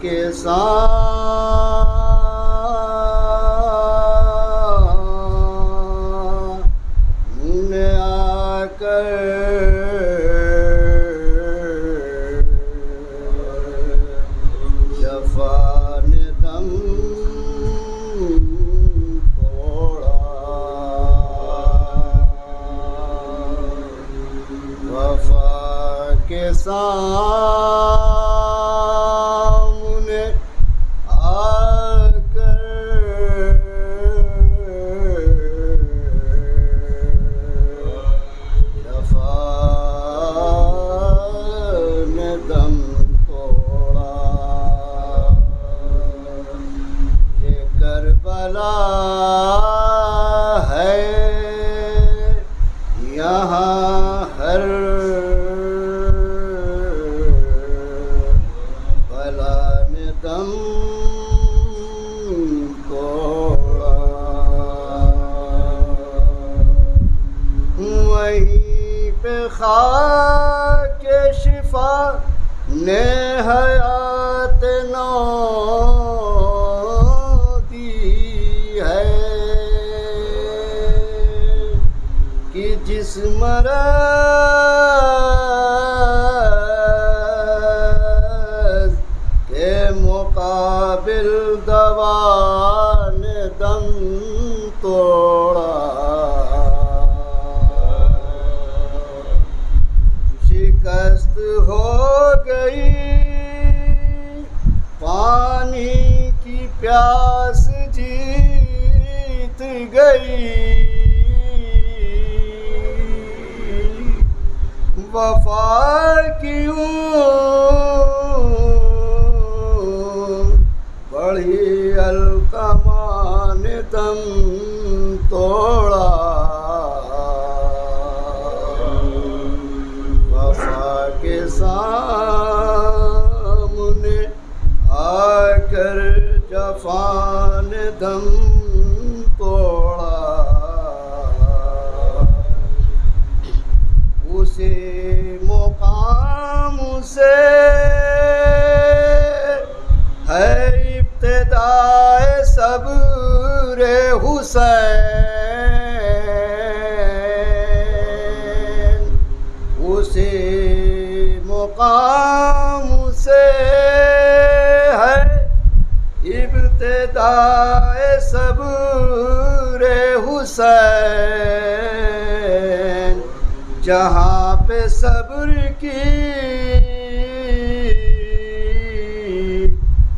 के सामने आकर जफा ने दम तोड़ा, वफा के सामने आकर जफा ने दम तोड़ा। ये करबला है यहाँ हर भला ने दम तोड़ा। वहीं पे खाके शिफा ने हयात नौ दी है कि जिस मरज़ के मुकाबिल दवा ने दम तोड़ा। शिकस्त हो गई पानी की प्यास जीत गई, वफा क्यों बढ़ी अलकमा ने दम तोड़ा। वफा के सामने आकर जफा ने दम तोड़ा। उसी मुकाम से है इब्तिदाए सब्र हुसैन। उसी मुकाम से है इब्तिदाए सब्र हुसैन, जहाँ पे सब्र की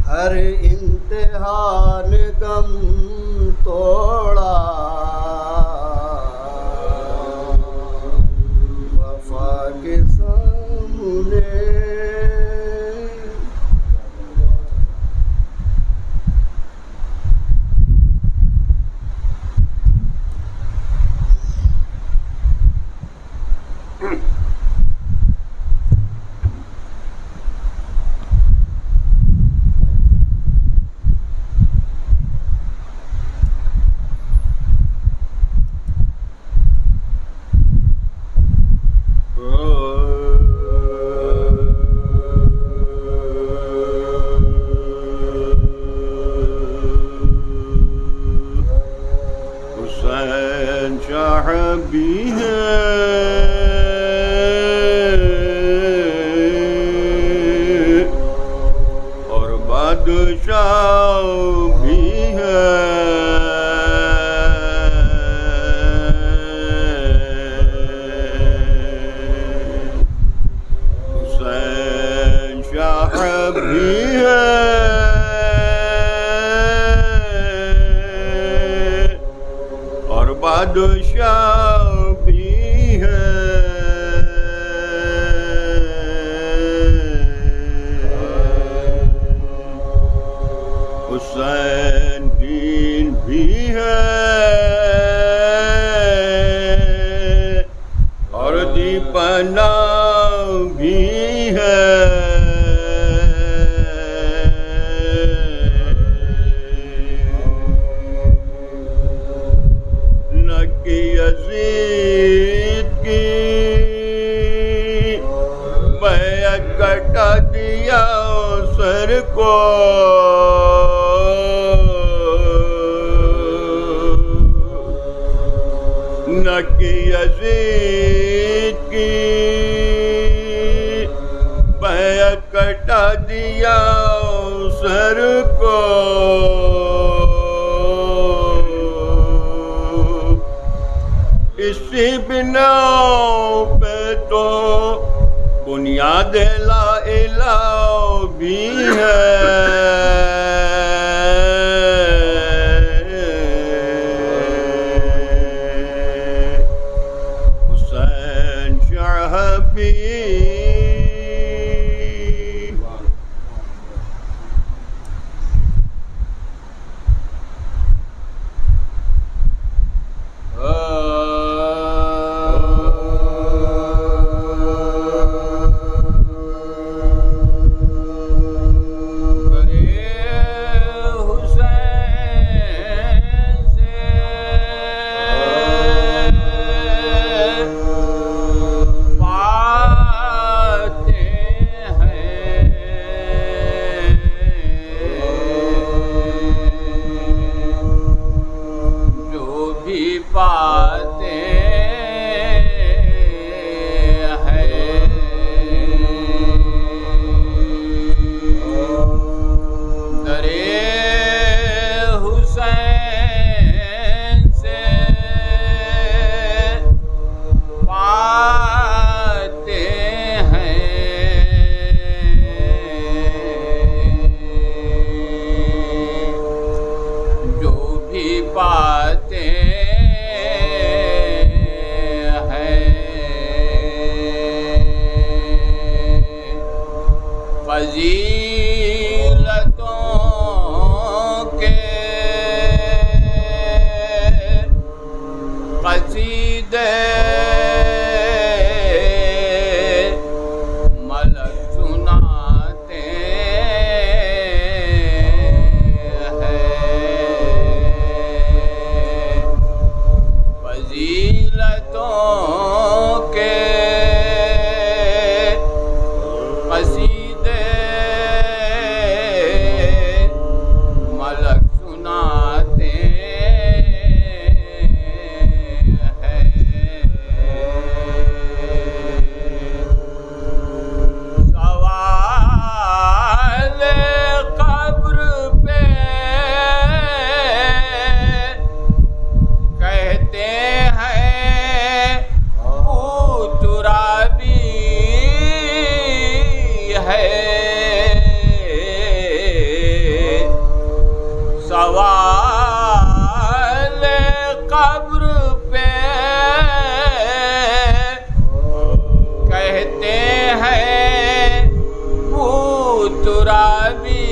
हर इम्तिहान दम तोड़ा। वफा के सामने हुसैन शाह भी है और बादशाह भी है। हुसैन शाह भी है और बादशाह भी है। हुसैन दीन भी है और दीपना भी है। यज़ीद की बैअत कटा दिया उसे सर को न कि यजीद की बैत कटा दिया सर को। इसी बिनाओं पे तो बुनियाद ला इलाह भी है। हुसैन शाह भी पाते हैं दरे हुसैन से पाते हैं। जो भी पाते फजीलतों के कसीदे मलक सुनाते हैं। फजीलतों के कसीदे मलक सुनाते हैं। सवाल कब्र पे कहते हैं तुराबी है। सवाल कब्र पे कहते हैं तुराबी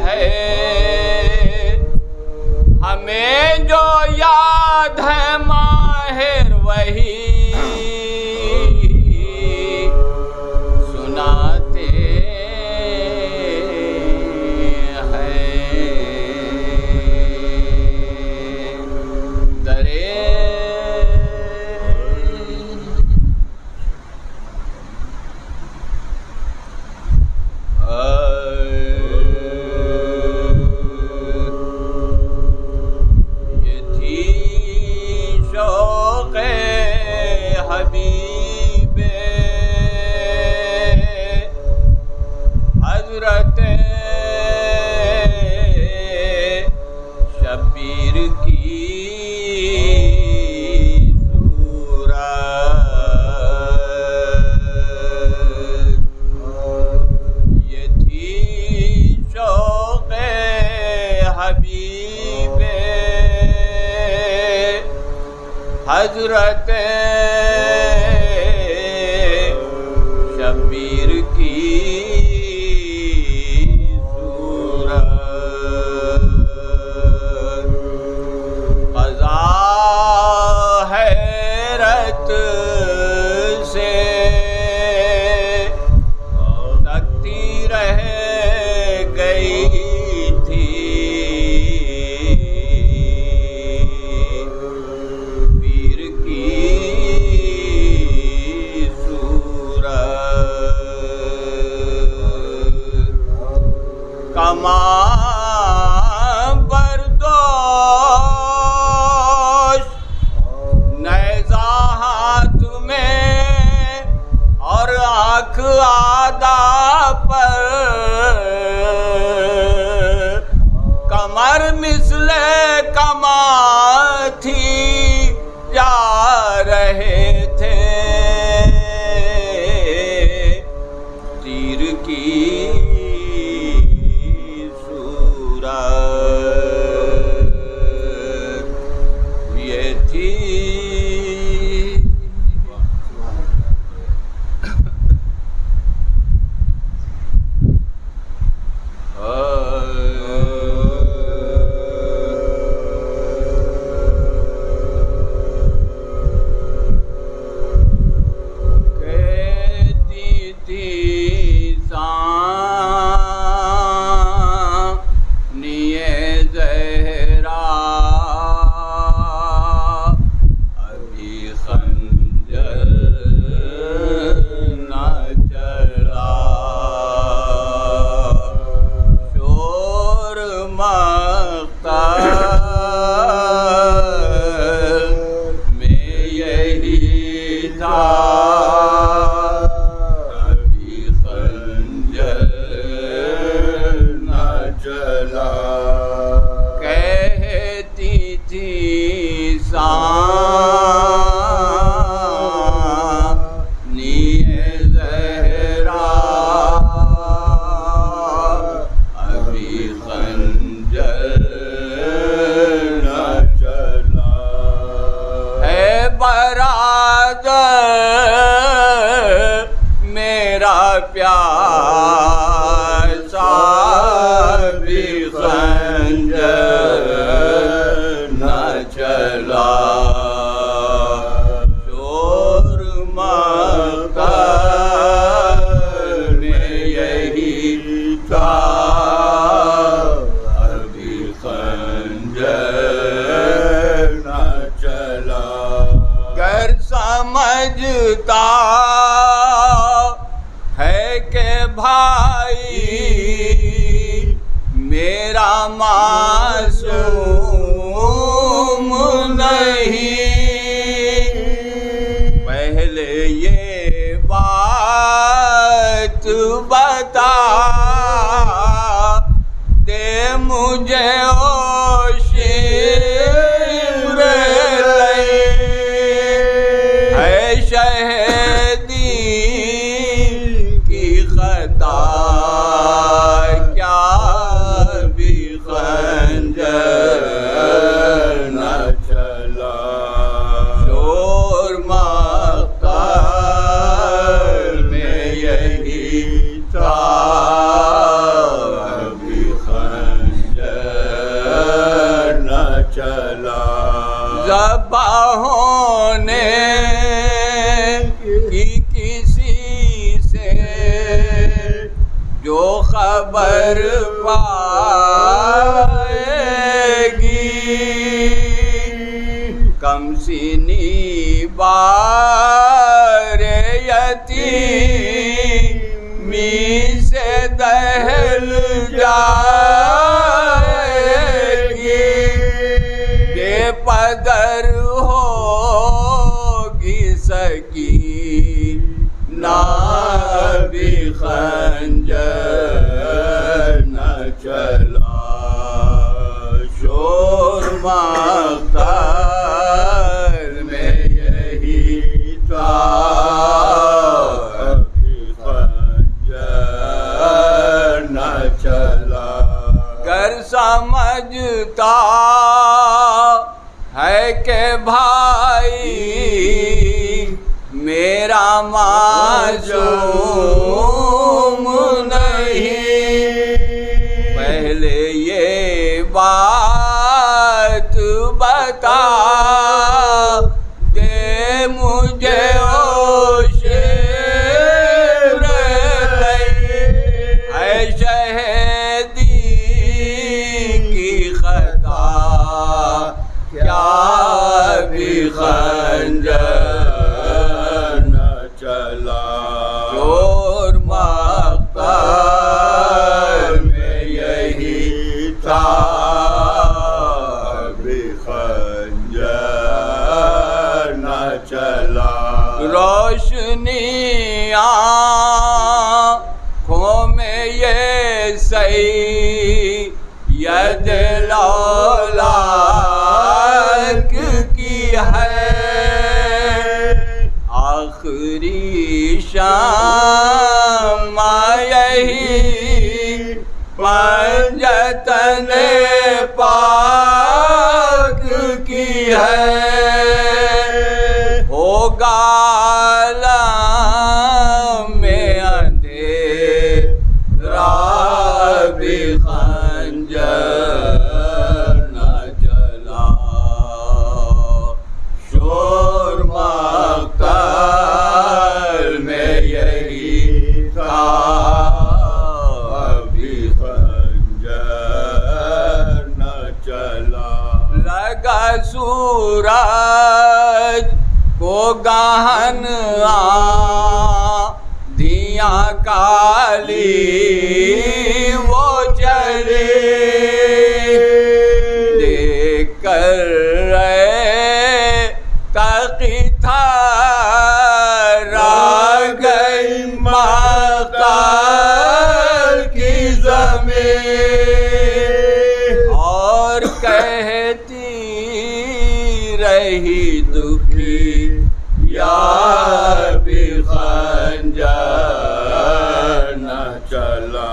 है। हमें जो याद है माहिर वही सुनाते हैं। दरे ये थी शौक़े हबीबे हज़रत शब्बीर की सूरत। ये थी शौक़े हबीबे हज़रत शब्बीर की सूरत। क़ज़ा हैरत से तकती रह गई थी। पीर की सूरत मिसले कमा थी जा रहे थे, तीर की सूरत ये थी। प्यासा भी खंजर न चला, शोर मक्कार में यही था, अभी खंजर न चला। कर समझता है के भाई मेरा मासूम नहीं, पहले ये बात बता दे मुझे ओ शेर है शहीदी खता, क्या भी खंजर न चला, शोर मक्कार में यही था, अभी खंजर न चला। ज़बाहों ने जो खबर पाएगी, कम सीनी बार यतीमी से दहल जाएगी, बेपदर होगी सकी ना भी खंजर न चला, शोर मक्कार में यही था, अभी खंजर न चला। कर समझता है के भाई मेरा मासूम नहीं, पहले ये बात बता दे मुझे ओ शेर है शहीदी की खता, क्या भी खंजर चला, शोर मक्कार में यही था, अभी खंजर न चला। रोशनी आँखों में ये सही यद ला क्षमा यही पंजतन पाक की है। होगा में अंधेरा भी खंजर न जला। शोर मक्तल में यही था, अभी खंजर न चला। लगा सूरज को गहन आँधियाँ काली वो चले। देख कर तकी थारा गई मक्तल की ज़मीन, और कहती रही दुखी या भी खंजर न चला।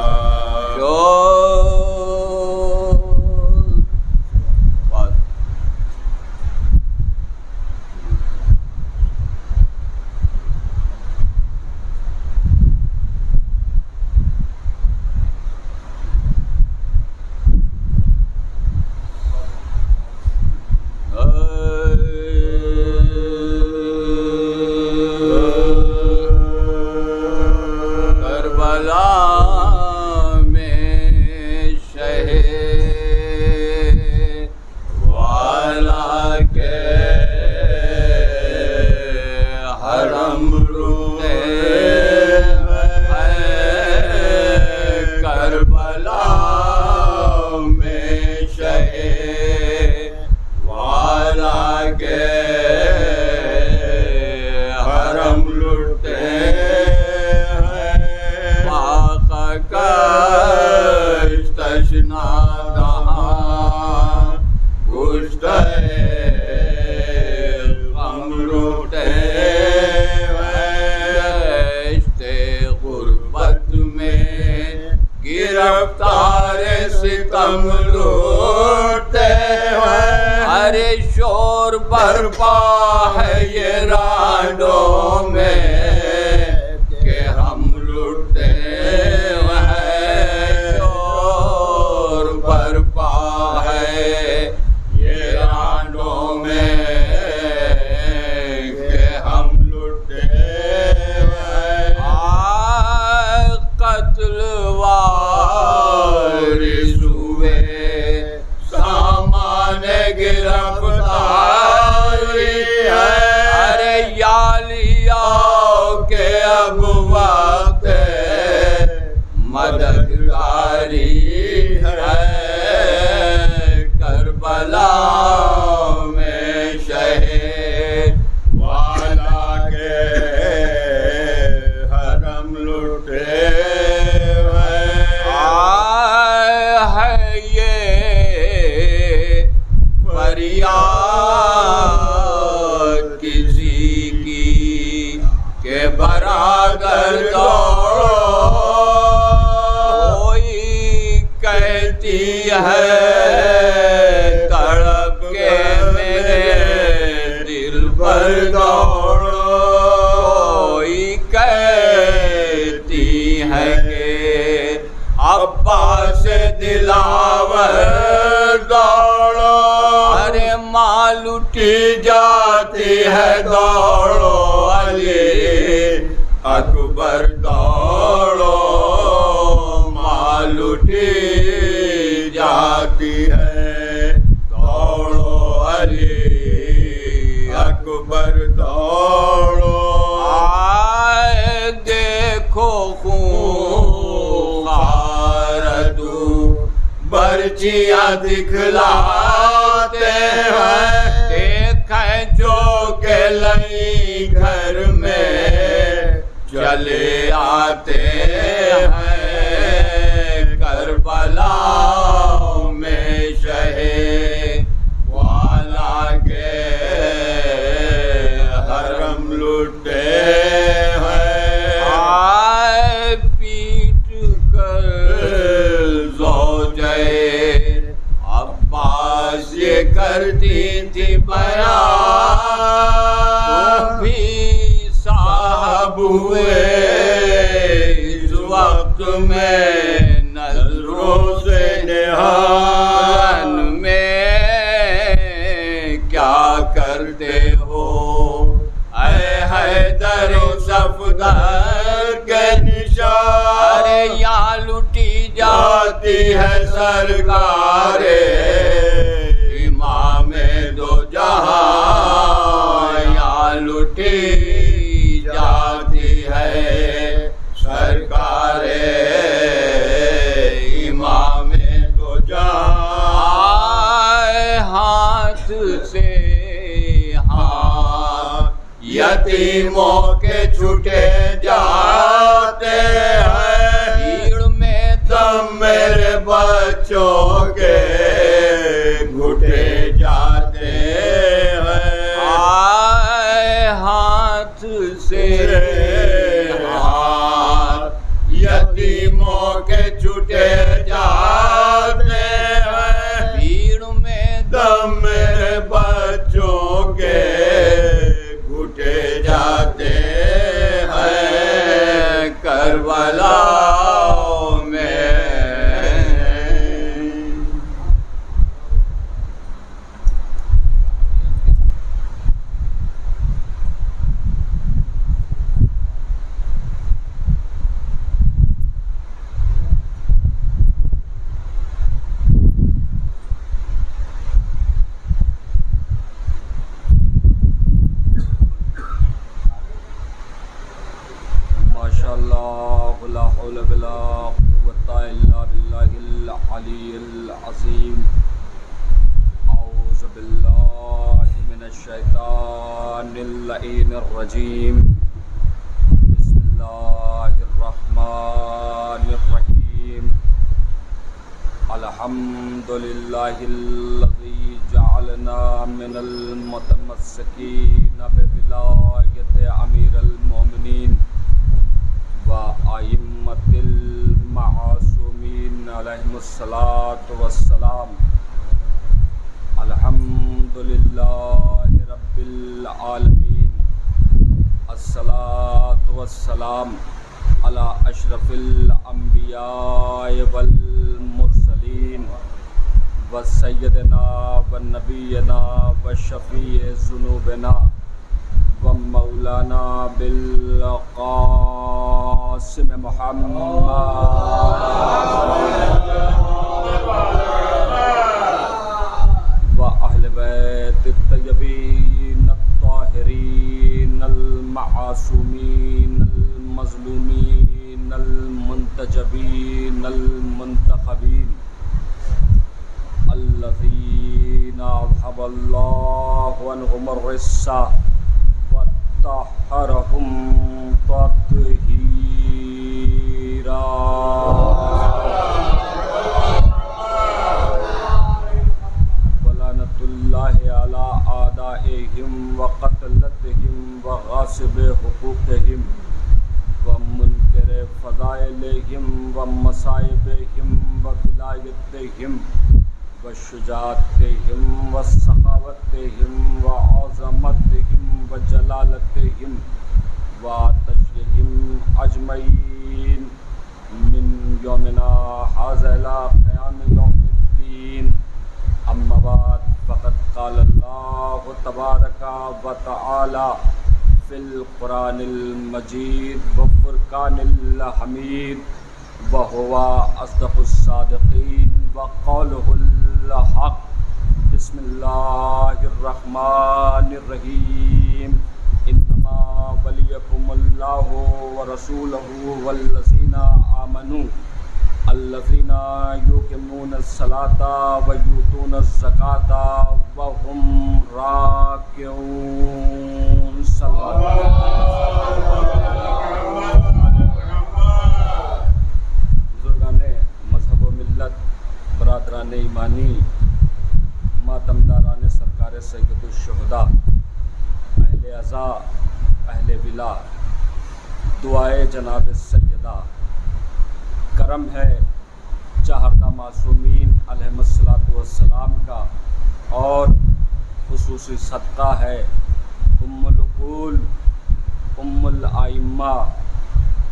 अरे शोर बरपा है ये रांडों में कि हम लुटते हैं। शोर बरपा है ये रांडों में कि हम लुटते हैं। कत्ल गिरफ्तारी है। अरे या लिया के अब वक्त मददगारी है। करबला में शहीद वाला के हरम लुटे है ये फरियाद किसी की के बराबर दौड़ो। कोई कहती है तड़प के मेरे दिल पर दौड़ो। कोई कहती है कि अब्बास दिलावर दौड़ो। अरे माँ लुटी जाती है दौड़ो। अली अकबर दौड़ो। माँ लुटी जाती है दौड़ो। अली अकबर दौड़ो। आए देखो खून खारदू बर्चियाँ दिखलाते हैं। देखें जो के लई घर में चले आते हैं। करबला में शहीद वाला के हरम लुटे हैं। बस ये करती थी बयान तुम भी साहब हुए इस वक्त में नजरों से निहान में क्या करते हो हैदर सफदर के निशान यहाँ लुटी जाती है सरकारे इमाम दो जहां यहाँ लुटी जाती है सरकारे इमाम दो जहां हाथ से यतीमों के छूटे जाते हैं भीड़ में तुम मेरे बच्चों के घुटे जाते हैं हाथ से हाथ यतीमों के छूटे जाते हैं भीड़ में तुम मेरे बच्चों के उठे जाते हैं करबला में। रजीम बिस्मिल्लाहिर्रहमानिर्रहीम अल्हम्दुलिल्लाहिल्लज़ी जअलना मिनल मुतमस्सिकीन बिविलायति अमीरुल मोमिनीन व अइम्मतिल मासूमीन अलैहिमुस्सलातु वस्सलाम अल्हम्दुलिल्लाहि रब्बिल आलमीन अस्सलातु वस्सलाम अला अशरफिल अंबिया वल मुरसलीन व सय्यदना व नबीना व शफीए ज़ुनूबना व मौलाना बिल क़ासिम मुहम्मद व अहले बैत तय्यबीन ताहिरीन मासूमीन मज़लूमीन मुंतजबीन मुंतखबीन अल्लज़ीना अज़हबल्लाहु अन्हुम अर्रिस्सा व तहहरहुम तत्हीरा वलानतुल्लाहि अला आदाइहिम व क़त्लतिहिम व गासिबि हुकूक़िहिम व मुनकिर फ़ज़ाइलिहिम व मसाइबिहिम व विलायतिहिम व शुजाअतिहिम व सखावतिहिम व अज़मतिहिम व जलालतिहिम व तशय्यिहिम अजमईन मिन यौमिना हाज़ा इला क़याम यौमिद्दीन अम्मा बाद फ़क़द क़ाल अल्लाहु तबारका व तआला फ़िल क़ुरानिल मजीद व फ़ुरक़ानिल हमीद व हुवा अस्दक़ुस सादिक़ीन व क़ौलुहुल हक़ बिस्मिल्लाहिर्रहमानिर्रहीम इन्नमा वलियकुमुल्लाहु व रसूलुहु वल्लज़ीना आमनू अल्लज़ीना युक़िमूनस सलाता व यूतूनज़ ज़काता व हुम राकिऊन। बुज़ुर्गाने मज़हब व मिल्लत, बरादरान ईमानी, मातमदारान सरकार सैयदुश्शुहदा, अहले अज़ा, अहले विला, दुआए जनाब सैयदा, करम है चाहरदा मासूमीन अलैहिमुस्सलातु वस्सलाम का खसूसी सदका है। उम्मुल उकूल, उम्मुल आइम्मा,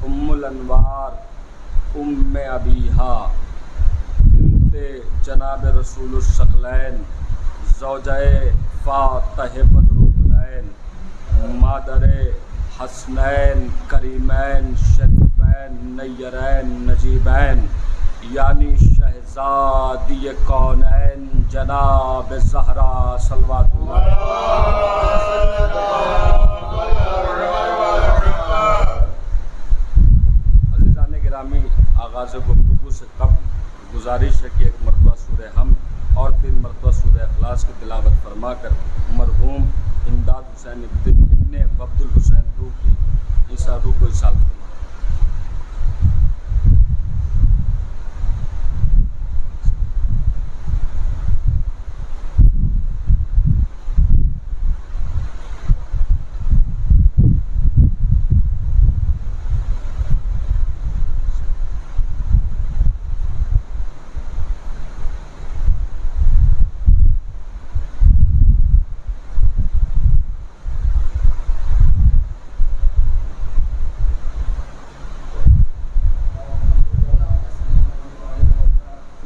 उम्मुल अनवार, उम्मे अबीहा, बिन्ते जनाब रसूलुस सकलैन, ज़ौजाए फ़ातह बदरुल, मादरे हसनैन करीमैन शरीफैन नय्यरैन नजीबैन, यानी शहज़ादी कौनैन जनाब ज़हरा सल्लल्लाहु अज़ीज़ान गिरामी, आगाज़ गुफ्तगू से कब्ल गुजारिश है कि एक मरतबा सूरह हम और 3 मरतबा सूरह इखलास की तिलावत फरमा कर मरहूम इमदाद हुसैन इब्ने अब्दुल हुसैन रूह की ईसा रूह को इसाल फरमा।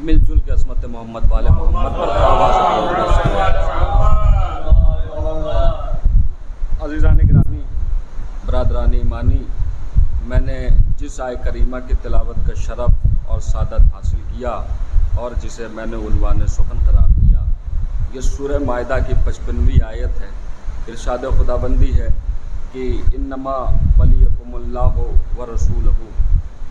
मिलजुल के असमत मोहम्मद वाले मोहम्मद पर अज़ीज़ान गिरामी, बरादरानी ईमानी, मैंने जिस आय करीमा की तिलावत का शरफ़ और सादत हासिल किया और जिसे मैंने उन्वान सुखन करार दिया, ये सूरह माइदा की 55वीं आयत है। इरशाद खुदाबंदी है कि इन्नमा वलियकुमुल्लाहु व रसूलुहु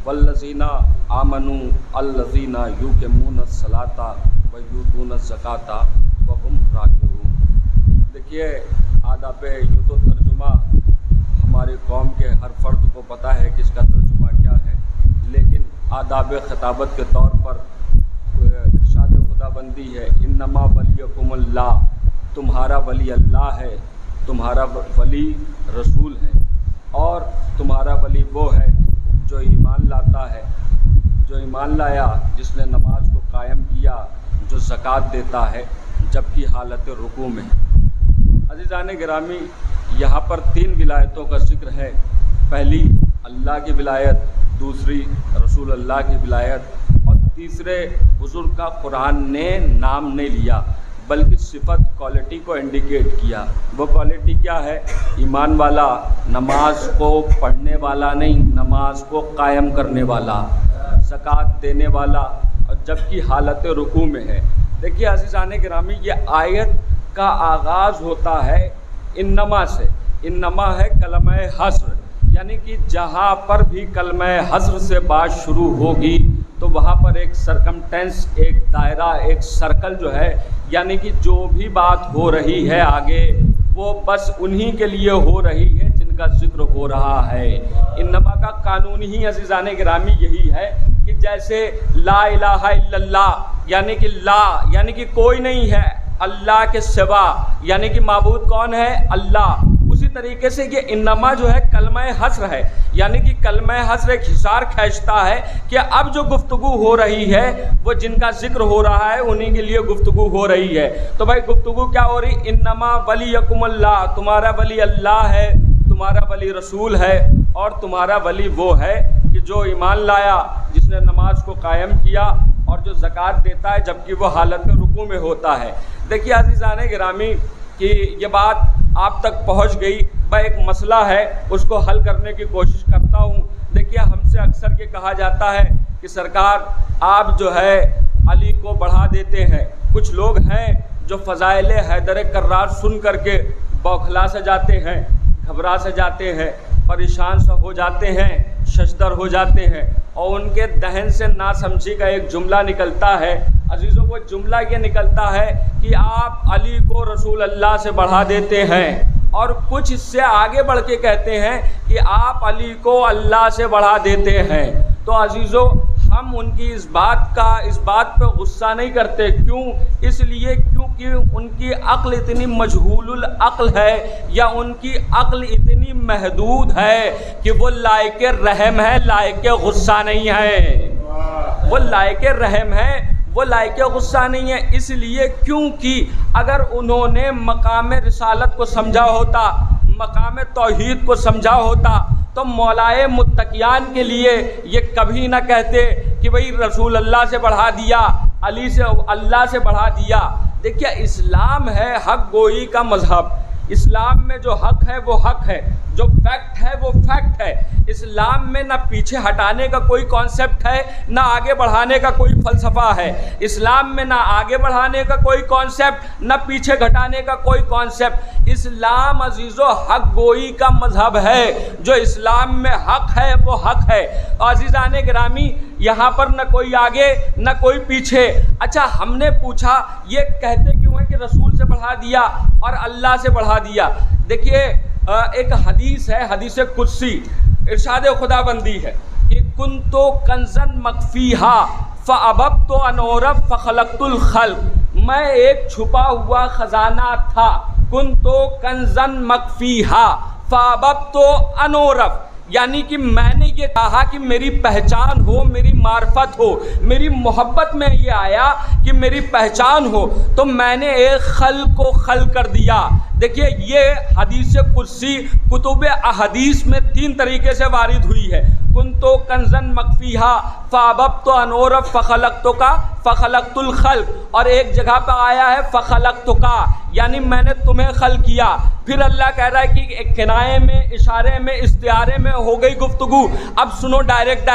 वल्लज़ीना आमनू अल्लज़ीना युक़ीमूनस सलाता व यूतूनस ज़काता व हुम राकिऊन। देखिए, आदाब यूँ तो तर्जुमा हमारे कौम के हर फ़र्द को पता है कि इसका तर्जुमा क्या है, लेकिन आदाब ख़िताबत के तौर पर इरशाद खुदाबंदी है इन्नमा वलियकुमुल्लाह, तुम्हारा वली अल्लाह है, तुम्हारा वली रसूल है, और तुम्हारा वली वो है जो ईमान लाता है, जो ईमान लाया, जिसने नमाज को कायम किया, जो ज़कात देता है जबकि हालत रुकू में। अज़ीज़ान गिरामी, यहाँ पर 3 विलायतों का जिक्र है। पहली अल्लाह की विलायत, दूसरी रसूल अल्लाह की विलायत, और तीसरे बुज़ुर्ग का कुरान ने नाम नहीं लिया बल्कि सिफत क्वालिटी को इंडिकेट किया। वो क्वालिटी क्या है? ईमान वाला, नमाज को पढ़ने वाला नहीं, नमाज को कायम करने वाला, ज़कात देने वाला, और जबकि हालत रुकू में है। देखिए अज़ीज़ान गिरामी, ये आयत का आगाज़ होता है इन्नमा से। इन्नमा है कलमा हस्र, यानी कि जहाँ पर भी कलमा हस्र से बात शुरू होगी तो वहाँ पर एक सरकमटेंस, एक दायरा, एक सर्कल जो है, यानी कि जो भी बात हो रही है आगे, वो बस उन्हीं के लिए हो रही है जिनका जिक्र हो रहा है। इन्नमा का कानून ही अज़ीज़ान गिरामी यही है कि जैसे ला इलाहा इल्लल्लाह, यानी कि ला यानी कि कोई नहीं है अल्लाह के सिवा, यानी कि माबूद कौन है? अल्लाह। उसी तरीके से ये इन्नमा जो है कलमा हस्र है, यानी कि कलमा हस्र एक हिसार खींचता है कि अब जो गुफ्तगू हो रही है वो जिनका जिक्र हो रहा है उन्हीं के लिए गुफ्तगू हो रही है। तो भाई गुफ्तगू क्या हो रही? इन्नमा वलियकुमुल्लाह, तुम्हारा वली अल्लाह है, तुम्हारा वली रसूल है, और तुम्हारा वली वो है कि जो ईमान लाया, जिसने नमाज को कायम किया, और जो ज़कात देता है जबकि वो हालत में रुकू में होता है। देखिए अज़ीज़ान गिरामी कि ये बात आप तक पहुंच गई, वह एक मसला है, उसको हल करने की कोशिश करता हूं। देखिए, हमसे अक्सर ये कहा जाता है कि सरकार आप जो है अली को बढ़ा देते हैं। कुछ लोग हैं जो फ़ज़ाइल हैदर कर्रार सुन करके बौखला से जाते हैं, घबरा से जाते हैं, परेशान सा हो जाते हैं, शशदर हो जाते हैं, और उनके दहन से नासमझी का एक जुमला निकलता है। अजीज़ों, वो जुमला ये निकलता है कि आप अली को रसूल अल्लाह से बढ़ा देते हैं, और कुछ इससे आगे बढ़ के कहते हैं कि आप अली को अल्लाह से बढ़ा देते हैं। तो अजीज़ों, हम उनकी इस बात पर गुस्सा नहीं करते। क्यों? इसलिए क्योंकि उनकी अक्ल इतनी मजहूलुल अक्ल है, या उनकी अक्ल इतनी महदूद है कि वो लायके रहम है, लायके गुस्सा नहीं है। वो लायके रहम है, वो लायक गुस्सा नहीं है, इसलिए क्योंकि अगर उन्होंने मकाम रिसालत को समझा होता, मकाम तौहीद को समझा होता, तो मौलाए मुत्तकियान के लिए ये कभी ना कहते कि भाई रसूल अल्लाह से बढ़ा दिया, अली से, अल्लाह से बढ़ा दिया। देखिए, इस्लाम है हक गोई का मज़हब। इस्लाम में जो हक है वो हक है, जो फैक्ट है वो फैक्ट है। इस्लाम में ना पीछे हटाने का कोई कॉन्सेप्ट है, ना आगे बढ़ाने का कोई फ़लसफ़ा है। इस्लाम में ना आगे बढ़ाने का कोई कॉन्सेप्ट, ना पीछे घटाने का कोई कॉन्सेप्ट। इस्लाम अजीज़ो हक गोई का मज़हब है। जो इस्लाम में हक है वो हक है। अज़ीज़ाने गिरामी, यहाँ पर न कोई आगे न कोई पीछे। अच्छा, हमने पूछा ये कहते क्यों है कि रसूल से बढ़ा दिया और अल्लाह से बढ़ा दिया। देखिए, एक हदीस है, हदीस कुदसी, इरशाद खुदाबंदी है कि कुन्तो कंज़न मख्फ़ीहा फ़अबब्तु अन उरफ़ फ़ख़लक़्तुल ख़ल्क़। मैं एक छुपा हुआ ख़जाना था। कुन्तो कंज़न मख्फ़ीहा फ़अबब्तु अन उरफ़, यानी कि मैंने ये कहा कि मेरी पहचान हो, मेरी मार्फत हो, मेरी मोहब्बत में ये आया कि मेरी पहचान हो, तो मैंने एक खल को खल कर दिया। देखिए, ये हदीस कुदसी कुतुब अहदीस में 3 तरीके से वारिद हुई है। कुन्तो कंज़न मख्फ़ीहा फ़अबब्तु अन उरफ़ फ़ख़लक़्तुल ख़ल्क़, और एक जगह पर आया है फ़ख़लक़्तुका, यानी मैंने तुम्हें खल किया। फिर अल्लाह कह रहा है कि एक किनाये में, इशारे में, इस्तिआरे में हो गई गुफ्तगू। अब सुनो डायरेक्ट,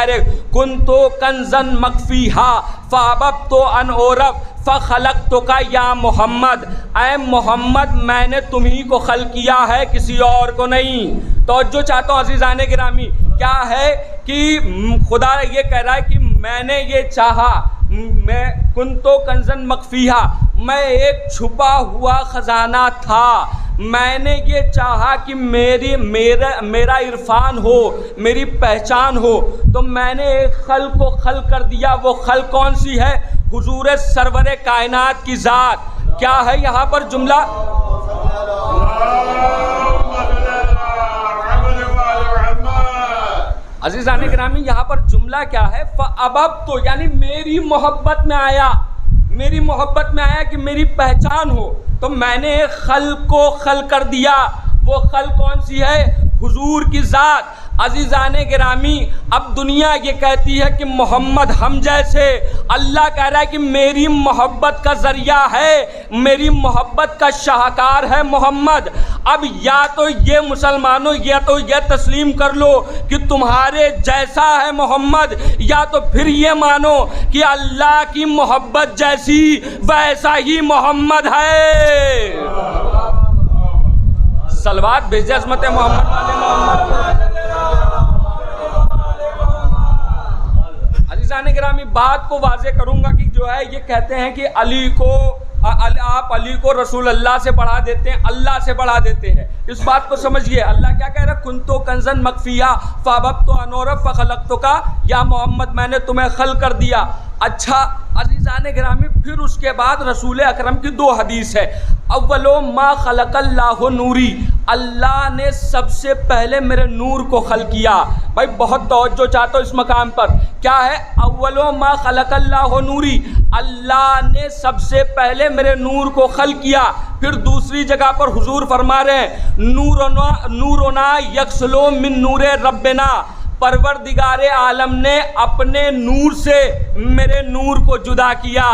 कुन्तो कंज़न मख्फ़ीहा फ़अबब्तु अन उरफ़ फ़ख़लक़्तुका या मोहम्मद। ऐ मोहम्मद, मैंने तुम्ही को खल किया है, किसी और को नहीं। तो जो चाहता हूँ अज़ीज़ाने गिरामी, क्या है कि खुदा ये कह रहा है कि मैंने ये चाहा, मैं कुन्तो कंज़न मख्फ़ीहा, मैं एक छुपा हुआ ख़जाना था। मैंने ये चाहा कि मेरा इरफान हो, मेरी पहचान हो, तो मैंने एक खल को खल कर दिया। वो खल कौन सी है? हुजूर सरवरे कायनात की ज़ात। क्या है यहाँ पर जुमला? अज़ीज़ाने गिरामी, यहाँ पर जुमला क्या है? फ़अबब्तु, यानी मेरी मोहब्बत में आया, मेरी मोहब्बत में आया कि मेरी पहचान हो, तो मैंने खल को खल कर दिया। वो खल कौन सी है? हुजूर की ज़ात। अज़ीज़ाने गिरामी, अब दुनिया ये कहती है कि मोहम्मद हम जैसे, अल्लाह कह रहा है कि मेरी मोहब्बत का ज़रिया है, मेरी मोहब्बत का शाहकार है मोहम्मद। अब या तो ये मुसलमानों, या तो ये तस्लीम कर लो कि तुम्हारे जैसा है मोहम्मद, या तो फिर ये मानो कि अल्लाह की मोहब्बत जैसी वैसा ही मोहम्मद है। सलवात भेजे अज़मत मोहम्मद वाले मोहम्मद। अज़ीज़ाने गिरामी, बात को वाज़े करूँगा कि जो है ये कहते हैं कि अली को, आप अली को रसूल अल्लाह से बढ़ा देते हैं, अल्लाह से बढ़ा देते हैं। इस बात को समझिए, अल्लाह क्या कह रहा है? कुन्तो कंज़न मख्फ़ीहा फ़अबब्तु अन उरफ़ फ़ख़लक़्तुका या मोहम्मद, मैंने तुम्हें खल कर दिया। अच्छा अज़ीज़ाने गिरामी, फिर उसके बाद रसूल अकरम की 2 हदीस है। अव्वलो मा ख़लक़ल्लाहु नूरी, अल्लाह ने सबसे पहले मेरे नूर को खल किया। भाई बहुत तवज्जो चाहता हूँ इस मकाम पर। क्या है? अव्वलो मा ख़लक़ल्लाहु नूरी, अल्लाह ने सबसे पहले मेरे नूर को खल किया। फिर दूसरी जगह पर हुजूर फरमा रहे हैं, नूरोना यक्सलो मिन नूरे रब्बिना, परवरदिगारे आलम ने अपने नूर से मेरे नूर को जुदा किया।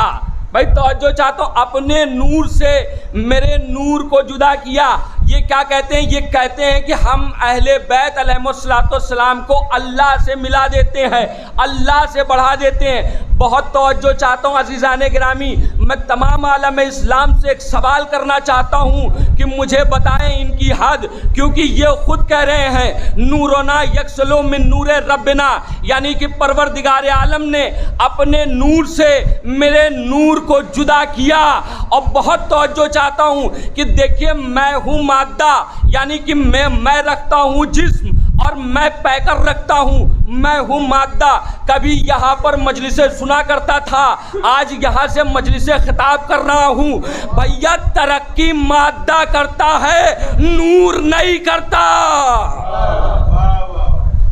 भाई तवज्जो चाहता हूँ, अपने नूर से मेरे नूर को जुदा किया। ये क्या कहते हैं? ये कहते हैं कि हम अहले बैत अलैहिस्सलाम को अल्लाह से मिला देते हैं, अल्लाह से बढ़ा देते हैं। बहुत तवज्जो चाहता हूँ अज़ीज़ाने गिरामी, मैं तमाम आलम इस्लाम से एक सवाल करना चाहता हूँ कि मुझे बताएं इनकी हद, क्योंकि ये खुद कह रहे हैं नूरोना यक्सलो मिन नूरे रब्बिना, यानी कि परवरदिगार आलम ने अपने नूर से मेरे नूर को जुदा किया। और बहुत तवज्जो चाहता हूँ कि देखिए, मैं हूँ मादा, यानी कि मैं रखता हूँ जिस्म और मैं पैकर रखता हूँ, मैं हूँ मादा। कभी यहाँ पर मजलिसे सुना करता था, आज यहाँ से मजलिसे खिताब कर रहा हूँ। भैया तरक्की मादा करता है, नूर नहीं करता।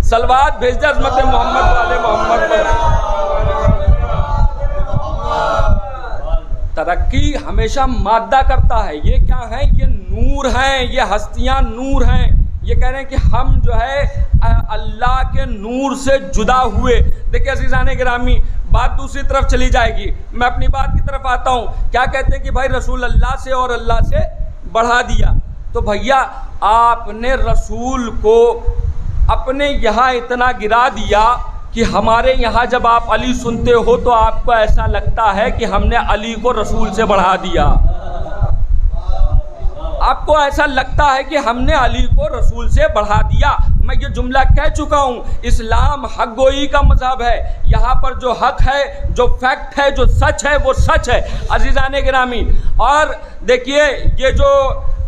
सलवात भेज दे अज़मत मोहम्मद वाले मोहम्मद पर। तरक्की हमेशा मादा करता है। ये क्या है? ये नूर हैं, ये हस्तियां नूर हैं। ये कह रहे हैं कि हम जो है अल्लाह के नूर से जुदा हुए। देखिए अज़ीज़ान गिरामी, बात दूसरी तरफ चली जाएगी। मैं अपनी बात की तरफ आता हूँ। क्या कहते हैं कि भाई रसूल अल्लाह से और अल्लाह से बढ़ा दिया। तो भैया आपने रसूल को अपने यहाँ इतना गिरा दिया कि हमारे यहाँ जब आप अली सुनते हो तो आपको ऐसा लगता है कि हमने अली को रसूल से बढ़ा दिया। आपको ऐसा लगता है कि हमने अली को रसूल से बढ़ा दिया। मैं ये जुमला कह चुका हूँ, इस्लाम हक गोई का मज़हब है। यहाँ पर जो हक है, जो फैक्ट है, जो सच है, वो सच है अज़ीज़ान गिरामी। और देखिए ये जो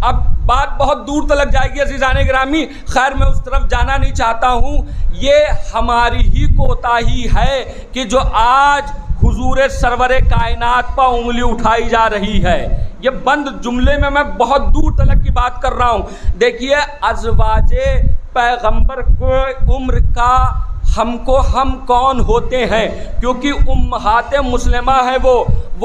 अब बात बहुत दूर तक जाएगी अज़ीज़ान गिरामी, खैर मैं उस तरफ जाना नहीं चाहता हूँ। ये हमारी ही कोताही है कि जो आज हुजूर सरवरे कायनात पर उंगली उठाई जा रही है। ये बंद जुमले में मैं बहुत दूर तक की बात कर रहा हूँ। देखिए अज़वाजे पैगंबर को उम्र का हमको हम कौन होते हैं, क्योंकि उम्महाते मुस्लिमा है, वो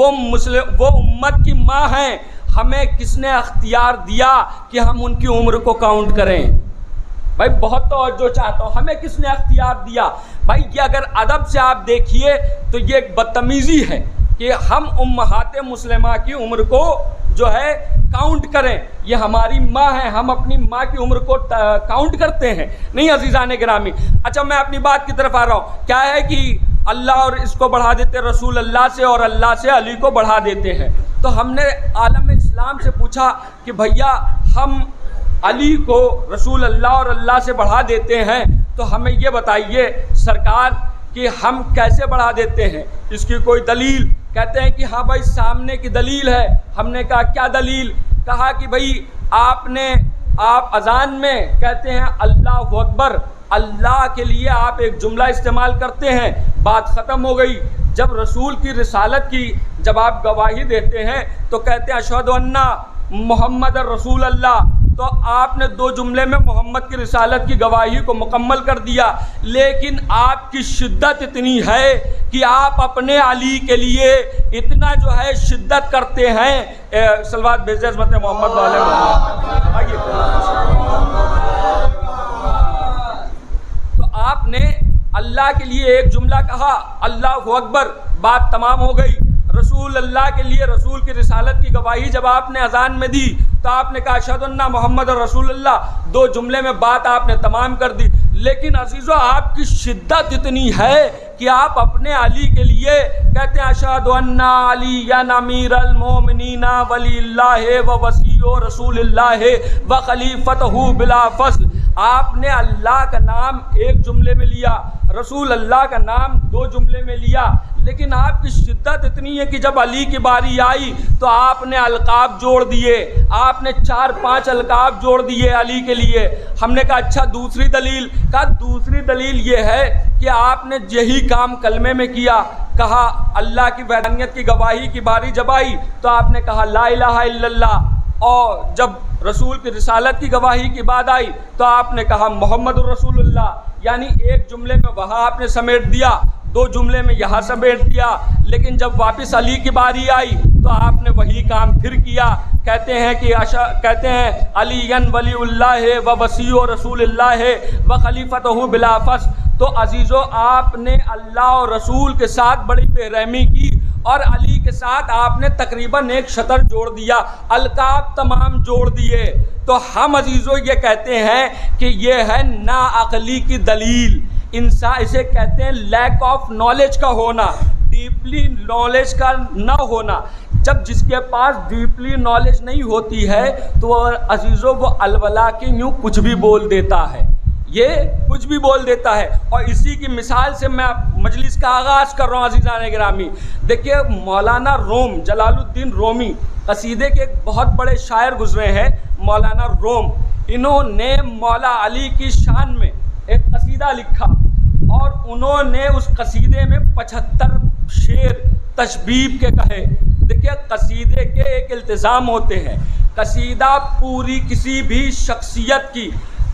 उम्मत की माँ हैं। हमें किसने अख्तियार दिया कि हम उनकी उम्र को काउंट करें? भाई बहुत तवज्जो चाहता हूँ, हमें किसने अख्तियार दिया? भाई ये अगर अदब से आप देखिए तो ये एक बदतमीज़ी है कि हम उम्महाते मुस्लिमा की उम्र को जो है काउंट करें। ये हमारी माँ है, हम अपनी माँ की उम्र को काउंट करते हैं? नहीं अज़ीज़ान गिरामी। अच्छा मैं अपनी बात की तरफ आ रहा हूँ। क्या है कि अल्लाह और इसको बढ़ा देते रसूल अल्लाह से, और अल्लाह से अली को बढ़ा देते हैं। तो हमने आलम इस्लाम से पूछा कि भैया हम अली को रसूल अल्लाह और अल्लाह से बढ़ा देते हैं, तो हमें ये बताइए सरकार कि हम कैसे बढ़ा देते हैं, इसकी कोई दलील? कहते हैं कि हाँ भाई सामने की दलील है। हमने कहा क्या दलील? कहा कि भाई आप अजान में कहते हैं अल्लाहु अकबर, अल्लाह के लिए आप एक जुमला इस्तेमाल करते हैं, बात ख़त्म हो गई। जब रसूल की रिसालत की जब आप गवाही देते हैं तो कहते हैं अशहदु अन्ना मोहम्मद रसूल अल्लाह, तो आपने दो जुमले में मोहम्मद की रिसालत की गवाही को मुकम्मल कर दिया। लेकिन आपकी शिद्दत इतनी है कि आप अपने अली के लिए इतना जो है शिद्दत करते हैं। सलवात भेज अज़मत मोहम्मद वाले तो आपने अल्लाह के लिए एक जुमला कहा अल्लाहु अकबर, बात तमाम हो गई। रसूल अल्लाह के लिए रसूल की रिसालत की गवाही जब आपने अजान में दी तो आपने कहा अशहदु अन्ना मोहम्मद रसूल अल्लाह, दो जुमले में बात आपने तमाम कर दी। लेकिन अजीज़ों आपकी शिद्दत इतनी है कि आप अपने अली के लिए कहते हैं अशहदु अन्ना अलिय्यन अमीरुल मोमिनीना वलिल्लाहि व वसीय्यु रसूलिल्लाहि व खलीफतहु बिला फस्ल। आपने अल्लाह का नाम एक जुमले में लिया, रसूल अल्लाह का नाम दो जुमले में लिया। लेकिन आपकी शिद्दत इतनी है कि जब अली की बारी आई तो आपने अलकाब जोड़ दिए, आपने 4-5 अलकाब जोड़ दिए अली के लिए। हमने कहा अच्छा दूसरी दलील? कहा दूसरी दलील ये है कि आपने यही काम कलमे में किया। कहा अल्लाह की वहदानियत की गवाही की बारी जब आई तो आपने कहा ला इलाहा इल्लल्लाह, और जब रसूल की रिसालत की गवाही की बात आई तो आपने कहा मोहम्मद रसूलुल्लाह। यानी एक जुमले में वहाँ आपने समेट दिया, दो जुमले में यहाँ समेट दिया। लेकिन जब वापस अली की बारी आई तो आपने वही काम फिर किया। कहते हैं अलीयन वलीउल्लाह व वसीय्यु रसूलिल्लाह व खलीफतहु बिला फस्ल। तो अजीज़ों आपने अल्लाह और रसूल के साथ बड़ी बेरहमी की और अली के साथ आपने तकरीबन एक शतर जोड़ दिया, अलकाब तमाम जोड़ दिए। तो हम अजीज़ों ये कहते हैं कि ये है नाअक़ली की दलील। इसे कहते हैं लैक ऑफ नॉलेज का होना, डीपली नॉलेज का ना होना। जब जिसके पास डीपली नॉलेज नहीं होती है तो अजीज़ों वो अलवला के यूँ कुछ भी बोल देता है, ये कुछ भी बोल देता है। और इसी की मिसाल से मैं मजलिस का आगाज़ कर रहा हूँ अज़ीज़ान गिरामी। देखिए मौलाना रोम जलालुद्दीन रोमी कसीदे के एक बहुत बड़े शायर गुजरे हैं, मौलाना रोम। इन्होंने मौला अली की शान में एक कसीदा लिखा और उन्होंने उस कसीदे में 75 शेर तशबीब के कहे। देखिए कसीदे के एक इल्तिज़ाम होते हैं, कसीदा पूरी किसी भी शख्सियत की